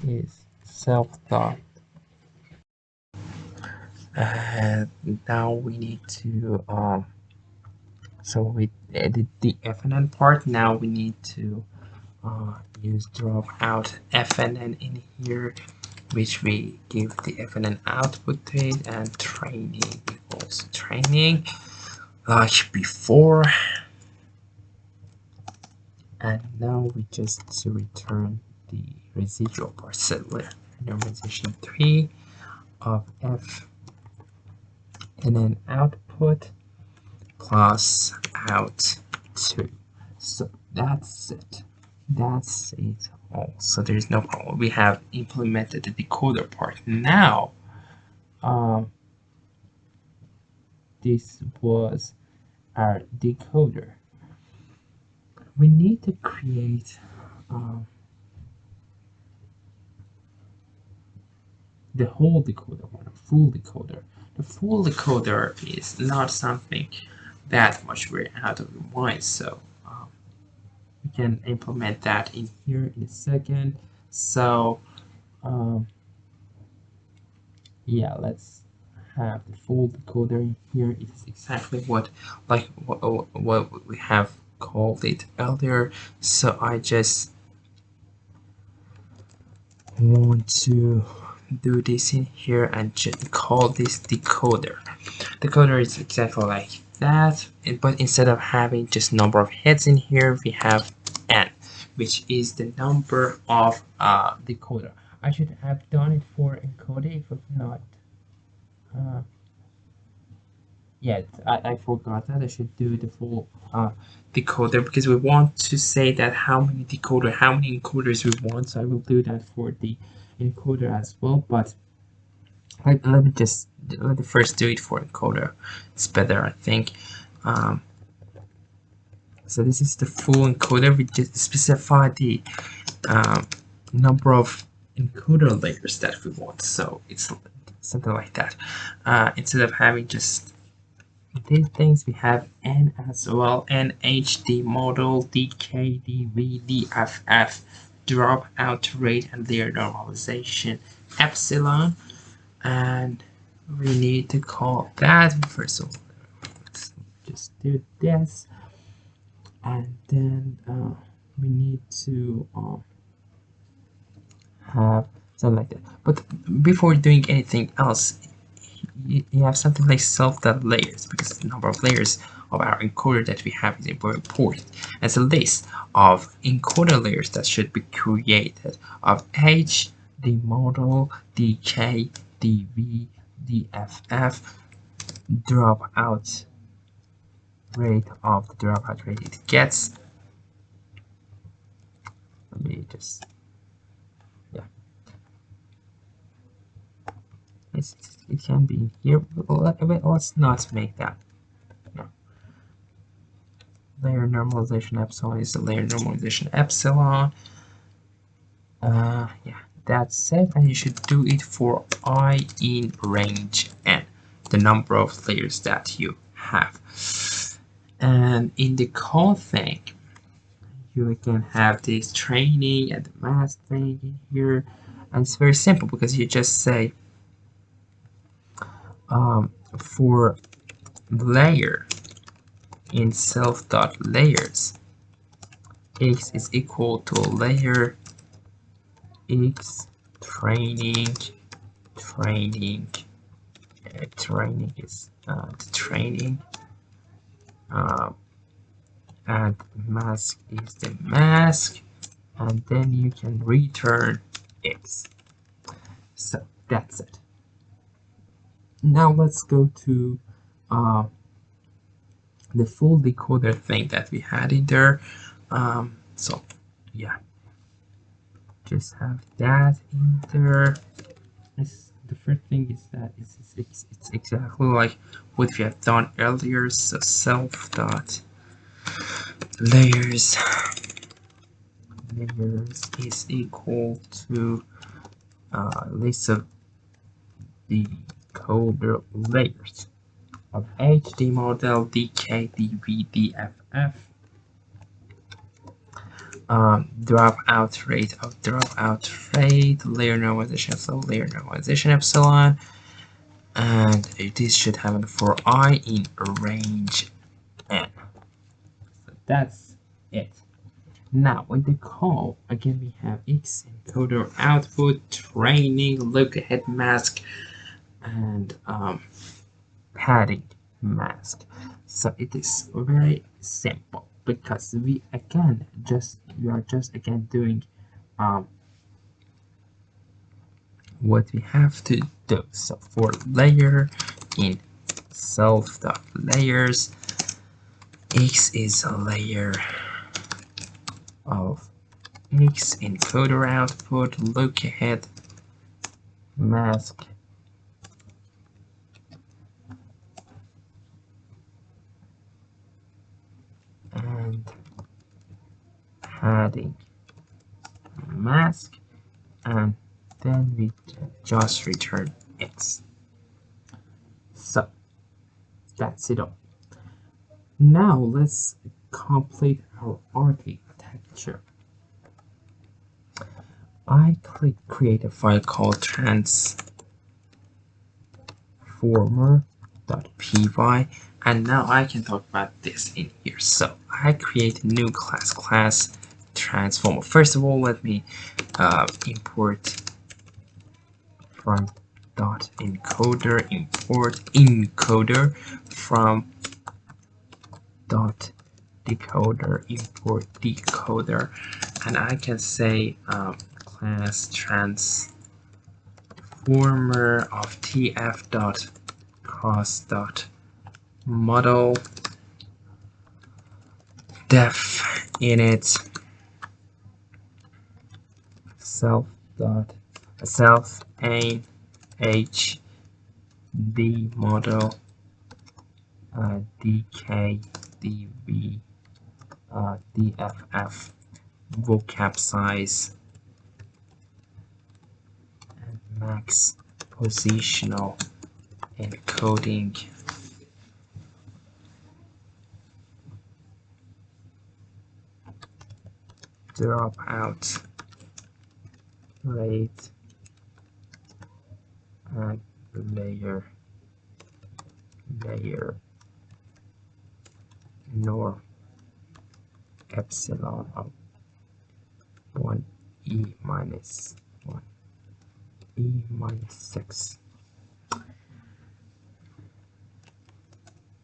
A: is self dot. Now we need to so we edit the f and n part. Now we need to use drop out f and n in here, which we give the f and n output to it, and training equals training like before. And now we just return the residual part. So normalization 3 of f and then output plus out 2. So that's it. That's it all. So there's no problem. We have implemented the decoder part. Now, this was our decoder. We need to create the whole decoder, or the full decoder. The full decoder is not something that much we're out of the mind, so we can implement that in here in a second. So yeah, let's have the full decoder in here. It is exactly what we have called it earlier. So I just want to do this in here and just call this decoder. Decoder is exactly like that, but instead of having just number of heads in here, we have n, which is the number of decoder. I should have done it for encoder, if not. Yeah, I forgot that I should do the full decoder, because we want to say that how many encoders we want. So I will do that for the encoder as well, but let me first do it for encoder. It's better, I think. So this is the full encoder. We just specify the number of encoder layers that we want. So it's something like that. Instead of having just these things, we have n as well: n, h, d model, dk, dv, dff, drop out rate, and layer normalization epsilon. And we need to call that first of all. Let's just do this, and then we need to have something like that. But before doing anything else, you have something like self.layers, because the number of layers of our encoder that we have is very important. It's a list of encoder layers that should be created of h, the model, dk, dv, dff, dropout rate of the dropout rate it gets. Let me just, yeah, it can be here. Let's not make that. No. Layer normalization epsilon is the layer normalization epsilon. Yeah, that's it, and you should do it for I in range n, the number of layers that you have. And in the call thing, you can have this training and the mask thing in here, and it's very simple, because you just say for layer in self.layers, x is equal to layer x training is the training, and mask is the mask, and then you can return x. So that's it. Now let's go to uh, the full decoder thing that we had in there. So yeah, just have that in there. The first thing is that it's exactly like what we have done earlier. So self dot layers is equal to list of the decoder layers of HD model DK DV DFF. Dropout rate of dropout rate, layer normalization epsilon, layer normalization epsilon, and this should happen for I in range n. So that's it. Now in the call, again we have X encoder output, training, look ahead mask, and padding mask. So it is very simple because we are just again doing what we have to do. So for layer in self.layers, X is a layer of X encoder output, look ahead mask, and padding mask, and then we just return X. So that's it all. Now let's complete our architecture. I click create a file called transformer.py, and now I can talk about this in here. So I create a new class transformer. First of all, let me import from .encoder, import encoder from .decoder, import decoder, and I can say class transformer of tf.cross.model def init self ain h d model dk dv dff vocab size and max positional encoding dropout rate and layer norm epsilon of 1 e minus 1 e minus 6.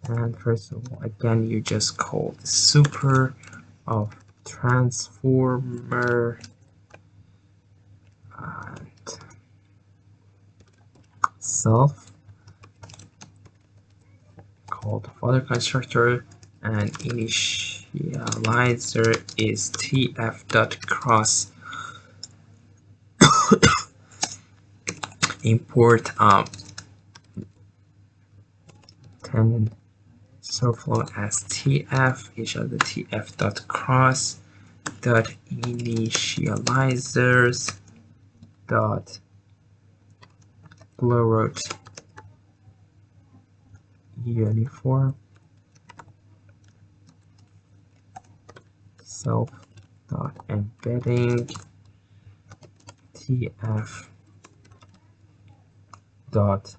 A: And first of all, again, you just call the super of transformer and self, called father constructor, and initializer is tf.cross import TensorFlow as tf, each of the tf.cross dot initializers dot float uniform self dot embedding tf dot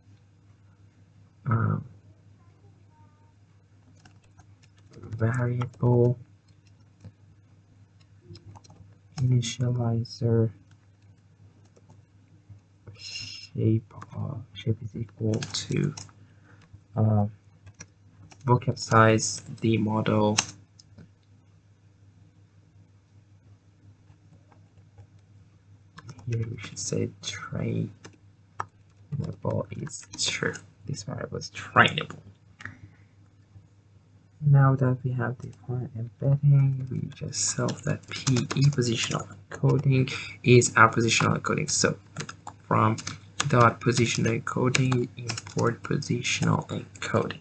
A: variable initializer shape is equal to vocab size the model here we should say trainable is true. this variable is trainable. Now that we have defined embedding, we just solve that PE positional encoding is our positional encoding. So from dot positional encoding, import positional encoding.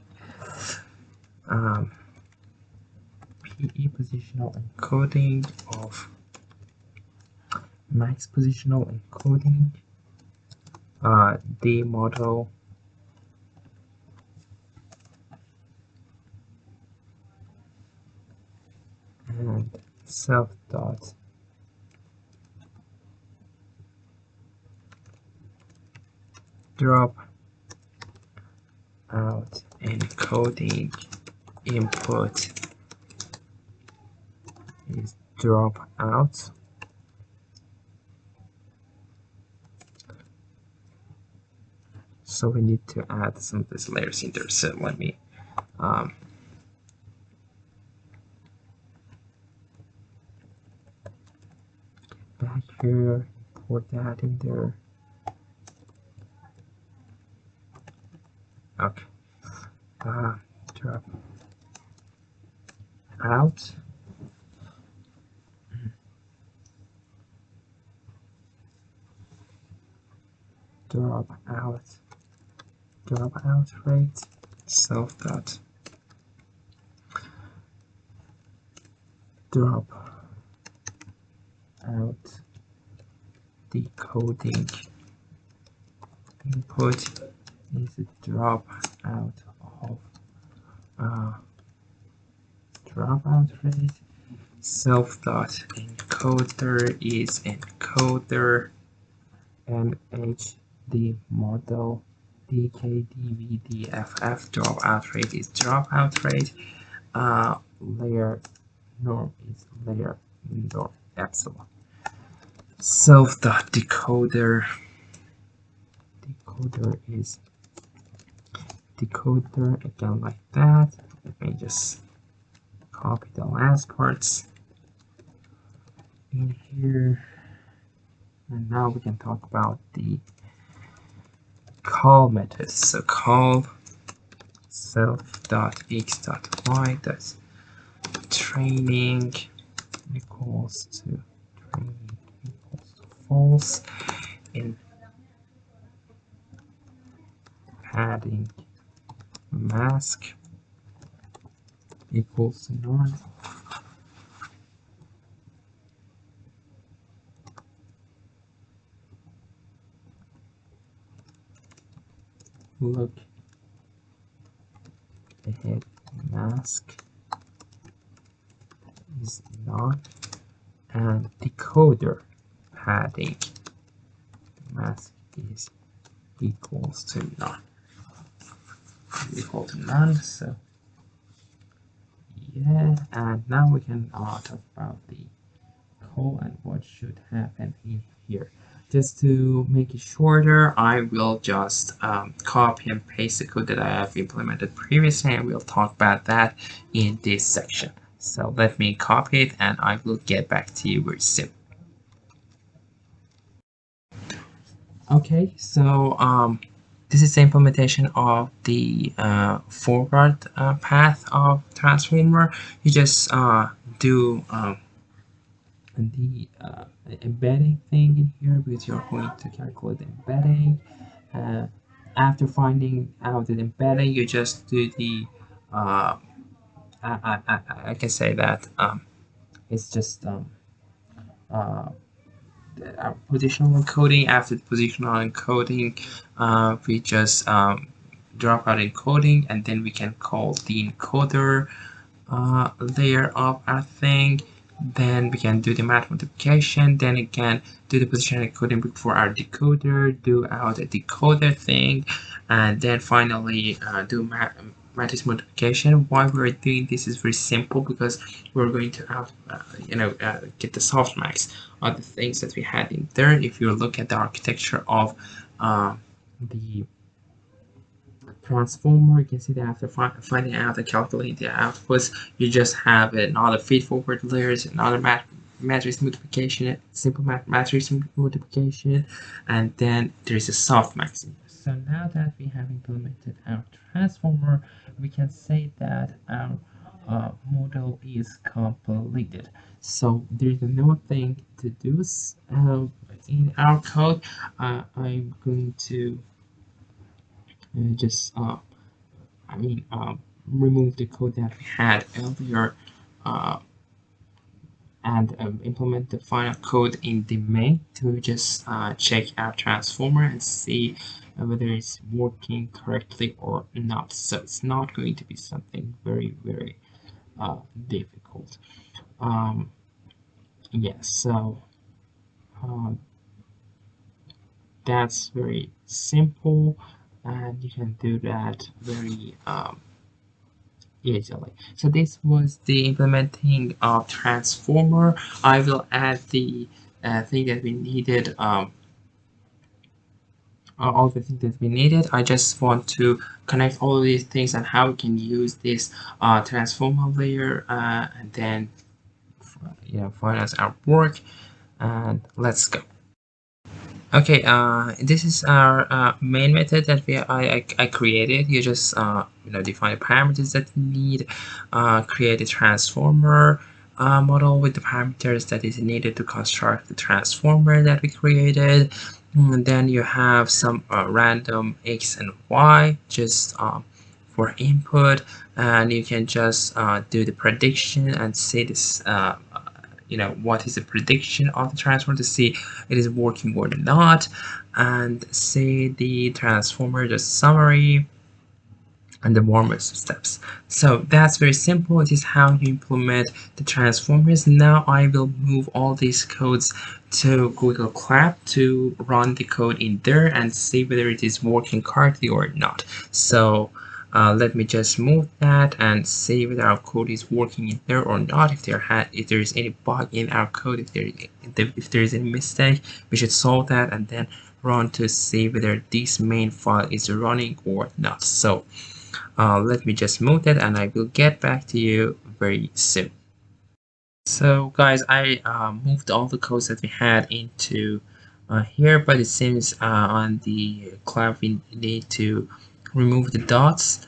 A: PE positional encoding of max positional encoding, the model and self dot drop out encoding input is drop out. So we need to add some of these layers in there. So let me back here, import that in there. Okay. Drop out. Drop out rate, self dot drop out decoding input is a drop out of dropout rate. Self dot encoder is encoder, and HD model DKDVDFF dropout rate is dropout rate. Layer norm is layer norm epsilon. Self dot decoder is decoder, again like that. Let me just copy the last parts in here, and now we can talk about the call methods. So call self.x.y, that's training equals to false, in padding mask equals to none. Look ahead mask is none, and decoder padding mask is equals to none. So yeah, and now we can talk about the call and what should happen in here. Just to make it shorter, I will just copy and paste the code that I have implemented previously, and we'll talk about that in this section. So let me copy it, and I will get back to you very soon. Okay, so this is the implementation of the forward path of transformer. You just do the embedding thing in here, because you're going to calculate the embedding. After finding out the embedding, you just do the I can say that it's just positional encoding. After the positional encoding, we just drop out encoding, and then we can call the encoder layer of our thing. Then we can do the math multiplication, then again do the positional encoding for our decoder, do out a decoder thing, and then finally do matrix multiplication. Why we're doing this is very simple, because we're going to get the softmax of the things that we had in there. If you look at the architecture of the transformer, you can see that after finding out and calculating the outputs, you just have another feed-forward layers, another matrix multiplication, simple matrix multiplication, and then there is a softmax. So now that we have implemented our transformer, we can say that our model is completed. So there's no thing to do in our code. I'm going to just remove the code that we had earlier uh, and implement the final code in the main to just check our transformer and see whether it's working correctly or not. So it's not going to be something very difficult. Um, yeah, so um, that's very simple, and you can do that very easily. So this was the implementing of transformer. I will add the thing that we needed, all the things that we needed. I just want to connect all of these things and how we can use this transformer layer, and then finance our work. And let's go. Okay, this is our main method that I created. You just define the parameters that you need, create a transformer model with the parameters that is needed to construct the transformer that we created. And then you have some random x and y just for input, and you can just do the prediction and say this what is the prediction of the transformer to see it is working or not, and say the transformer just summary and the warm-up steps. So that's very simple. It is how you implement the transformers. Now I will move all these codes to Google Cloud to run the code in there and see whether it is working correctly or not. So let me just move that and see whether our code is working in there or not. If there is any bug in our code, if there is any mistake, we should solve that and then run to see whether this main file is running or not. So let me just move that and I will get back to you very soon. So guys, I moved all the codes that we had into here, but it seems on the cloud we need to remove the dots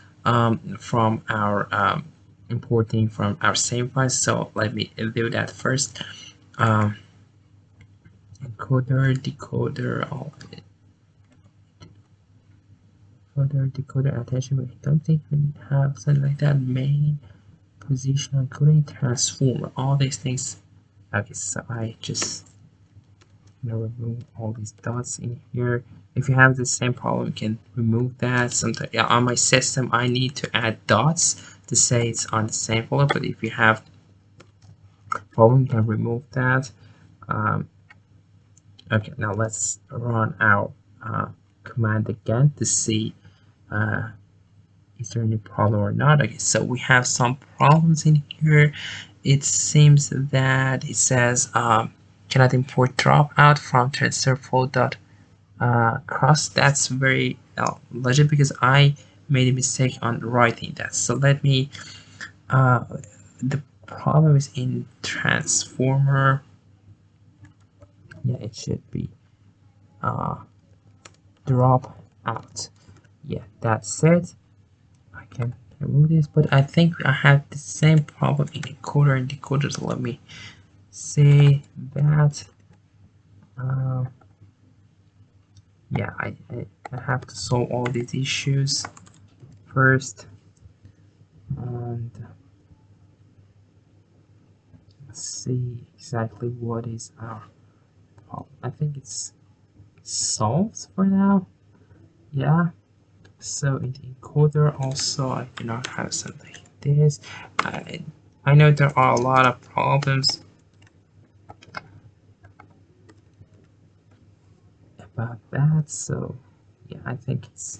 A: from our importing from our save file. So let me do that first. Encoder, decoder, all of it. Decoder, attachment. I don't think we have something like that. Main, position, including transformer, all these things. Okay, so I just remove all these dots in here. If you have the same problem, you can remove that. Sometimes, yeah, on my system, I need to add dots to say it's on the same folder. But if you have problem, you can remove that. Okay, now let's run our command again to see is there any problem or not. Okay, so we have some problems in here. It seems that it says cannot import dropout from TensorFlow cross. That's very legit because I made a mistake on writing that. So let me the problem is in transformer. Yeah, it should be drop out. Yeah, that's it. I can remove this, but I think I have the same problem in encoder and decoder. So let me say that. Yeah, I have to solve all these issues first, and see exactly what is our problem. I think it's solved for now. Yeah. So in the encoder also, I do not have something like this. I know there are a lot of problems about that, so yeah, I think it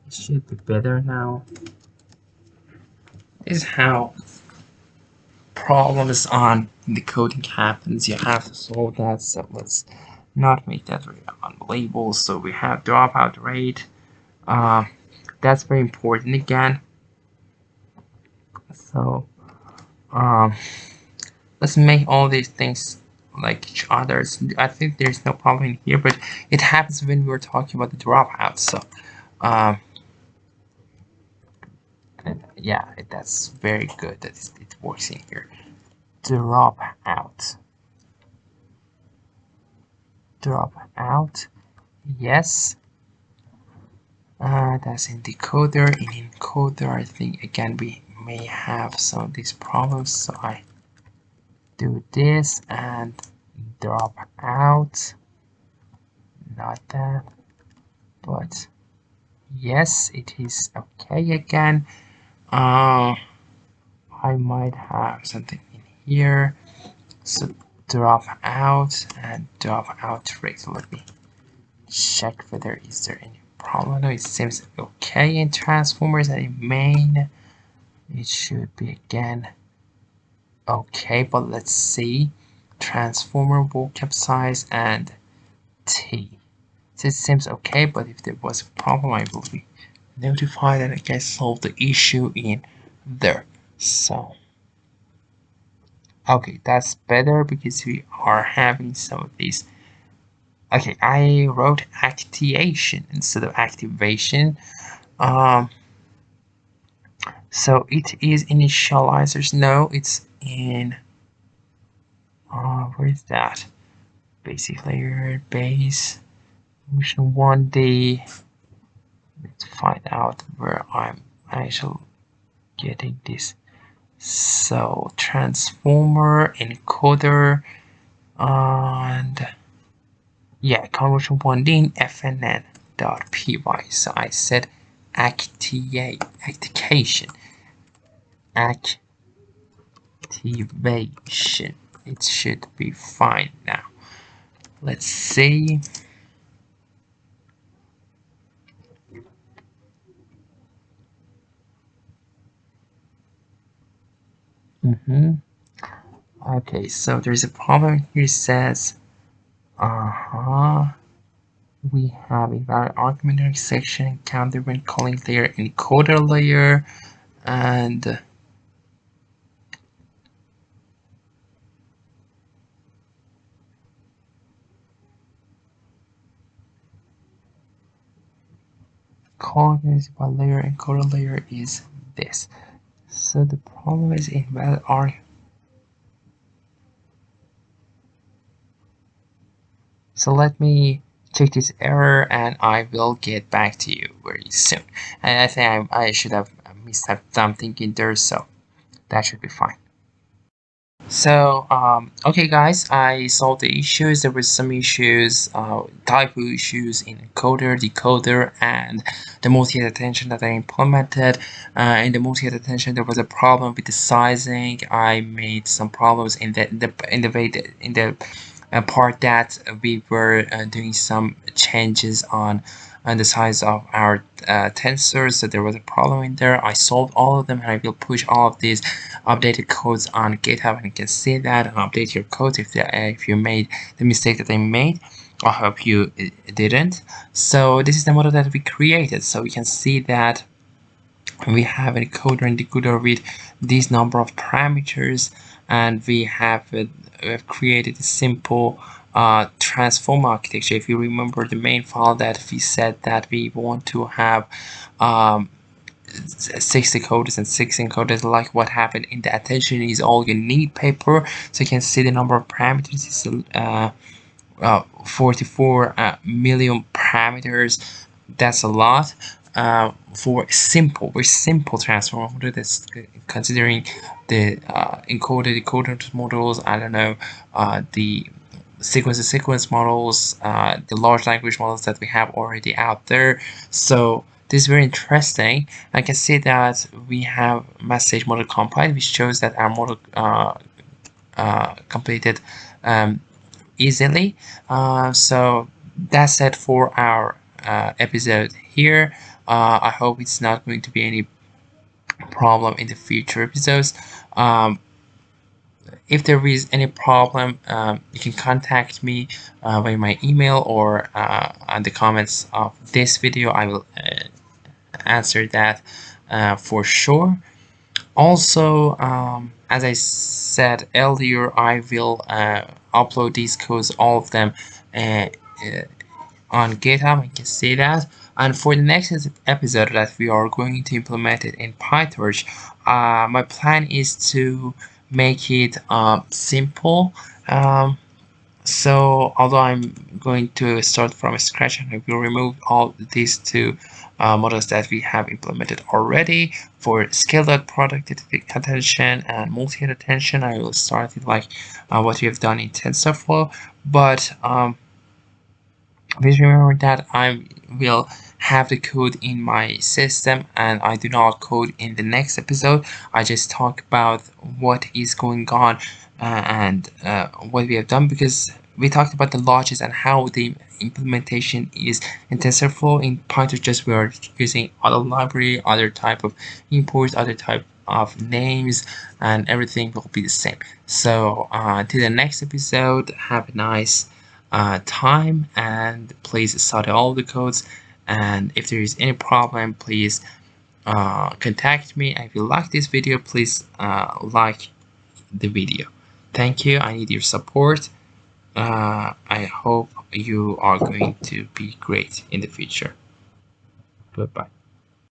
A: should be better now. This is how problems on the coding happens. You have to solve that, so let's not make that very unbelievable. So we have dropout rate. That's very important again. So let's make all these things like each other. So I think there's no problem in here, but it happens when we're talking about the dropout. So and yeah, that's very good that it works in here. Dropout. Dropout. Yes. That's in decoder. In encoder, I think again we may have some of these problems. So I do this and drop out. Not that, but yes, it is okay again. I might have something in here. So drop out and drop out rate. Let me check whether is there any problem. No, it seems okay in transformers and in main. It should be again okay, but let's see. Transformer vocab size and T. So it seems okay, but if there was a problem, I will be notified and I can solve the issue in there. So okay, that's better because we are having some of these. Okay, I wrote activation instead of activation. So it is initializers. No, it's in where is that? Basic layer, base, motion 1D. Let's find out where I'm actually getting this. So transformer, encoder, and yeah, conversion 1D in fnn.py. So I said activation. Activation. It should be fine now. Let's see. Okay, so there's a problem here. It says, we have a valid argumentary section counter when calling layer encoder layer, and calling by layer encoder layer is this. So the problem is invalid argument. So let me check this error and I will get back to you very soon. And I think I should have missed something in there, so that should be fine. So okay guys, I solved the issues. There were some issues, typo issues in encoder, decoder, and the multi-head attention that I implemented. In the multi-head attention, there was a problem with the sizing. I made some problems in the part that we were doing some changes on the size of our tensors, so there was a problem in there. I solved all of them and I will push all of these updated codes on GitHub, and you can see that and update your codes if you made the mistake that I made. I hope you didn't. So this is the model that we created. So we can see that we have an encoder and decoder with these number of parameters, and we have created a simple transform architecture. If you remember the main file that we said that we want to have 6 decoders and 6 encoders, like what happened in the attention is all you need paper. So you can see the number of parameters is 44 million parameters. That's a lot for very simple transformer that's considering the encoder decoder models. I don't know, the sequence models, the large language models that we have already out there. So this is very interesting. I can see that we have message model compiled, which shows that our model completed easily. So that's it for our episode here. I hope it's not going to be any problem in the future episodes. If there is any problem, you can contact me by my email or on the comments of this video. I will answer that for sure. Also, as I said earlier, I will upload these codes, all of them, uh, uh, on GitHub. You can see that. And for the next episode that we are going to implement it in Pytorch, my plan is to make it simple. So although I'm going to start from scratch and I will remove all these two models that we have implemented already for scaled out product attention and multi-head attention, I will start it like what we have done in TensorFlow. But please remember that I will have the code in my system and I do not code in the next episode. I just talk about what is going on and what we have done, because we talked about the logics and how the implementation is in TensorFlow. In Python, just we are using other library, other type of imports, other type of names, and everything will be the same. So till the next episode, have a nice time, and please study all the codes, and if there is any problem, please contact me. If you like this video, please like the video. Thank you. I need your support. I hope you are going to be great in the future. Goodbye.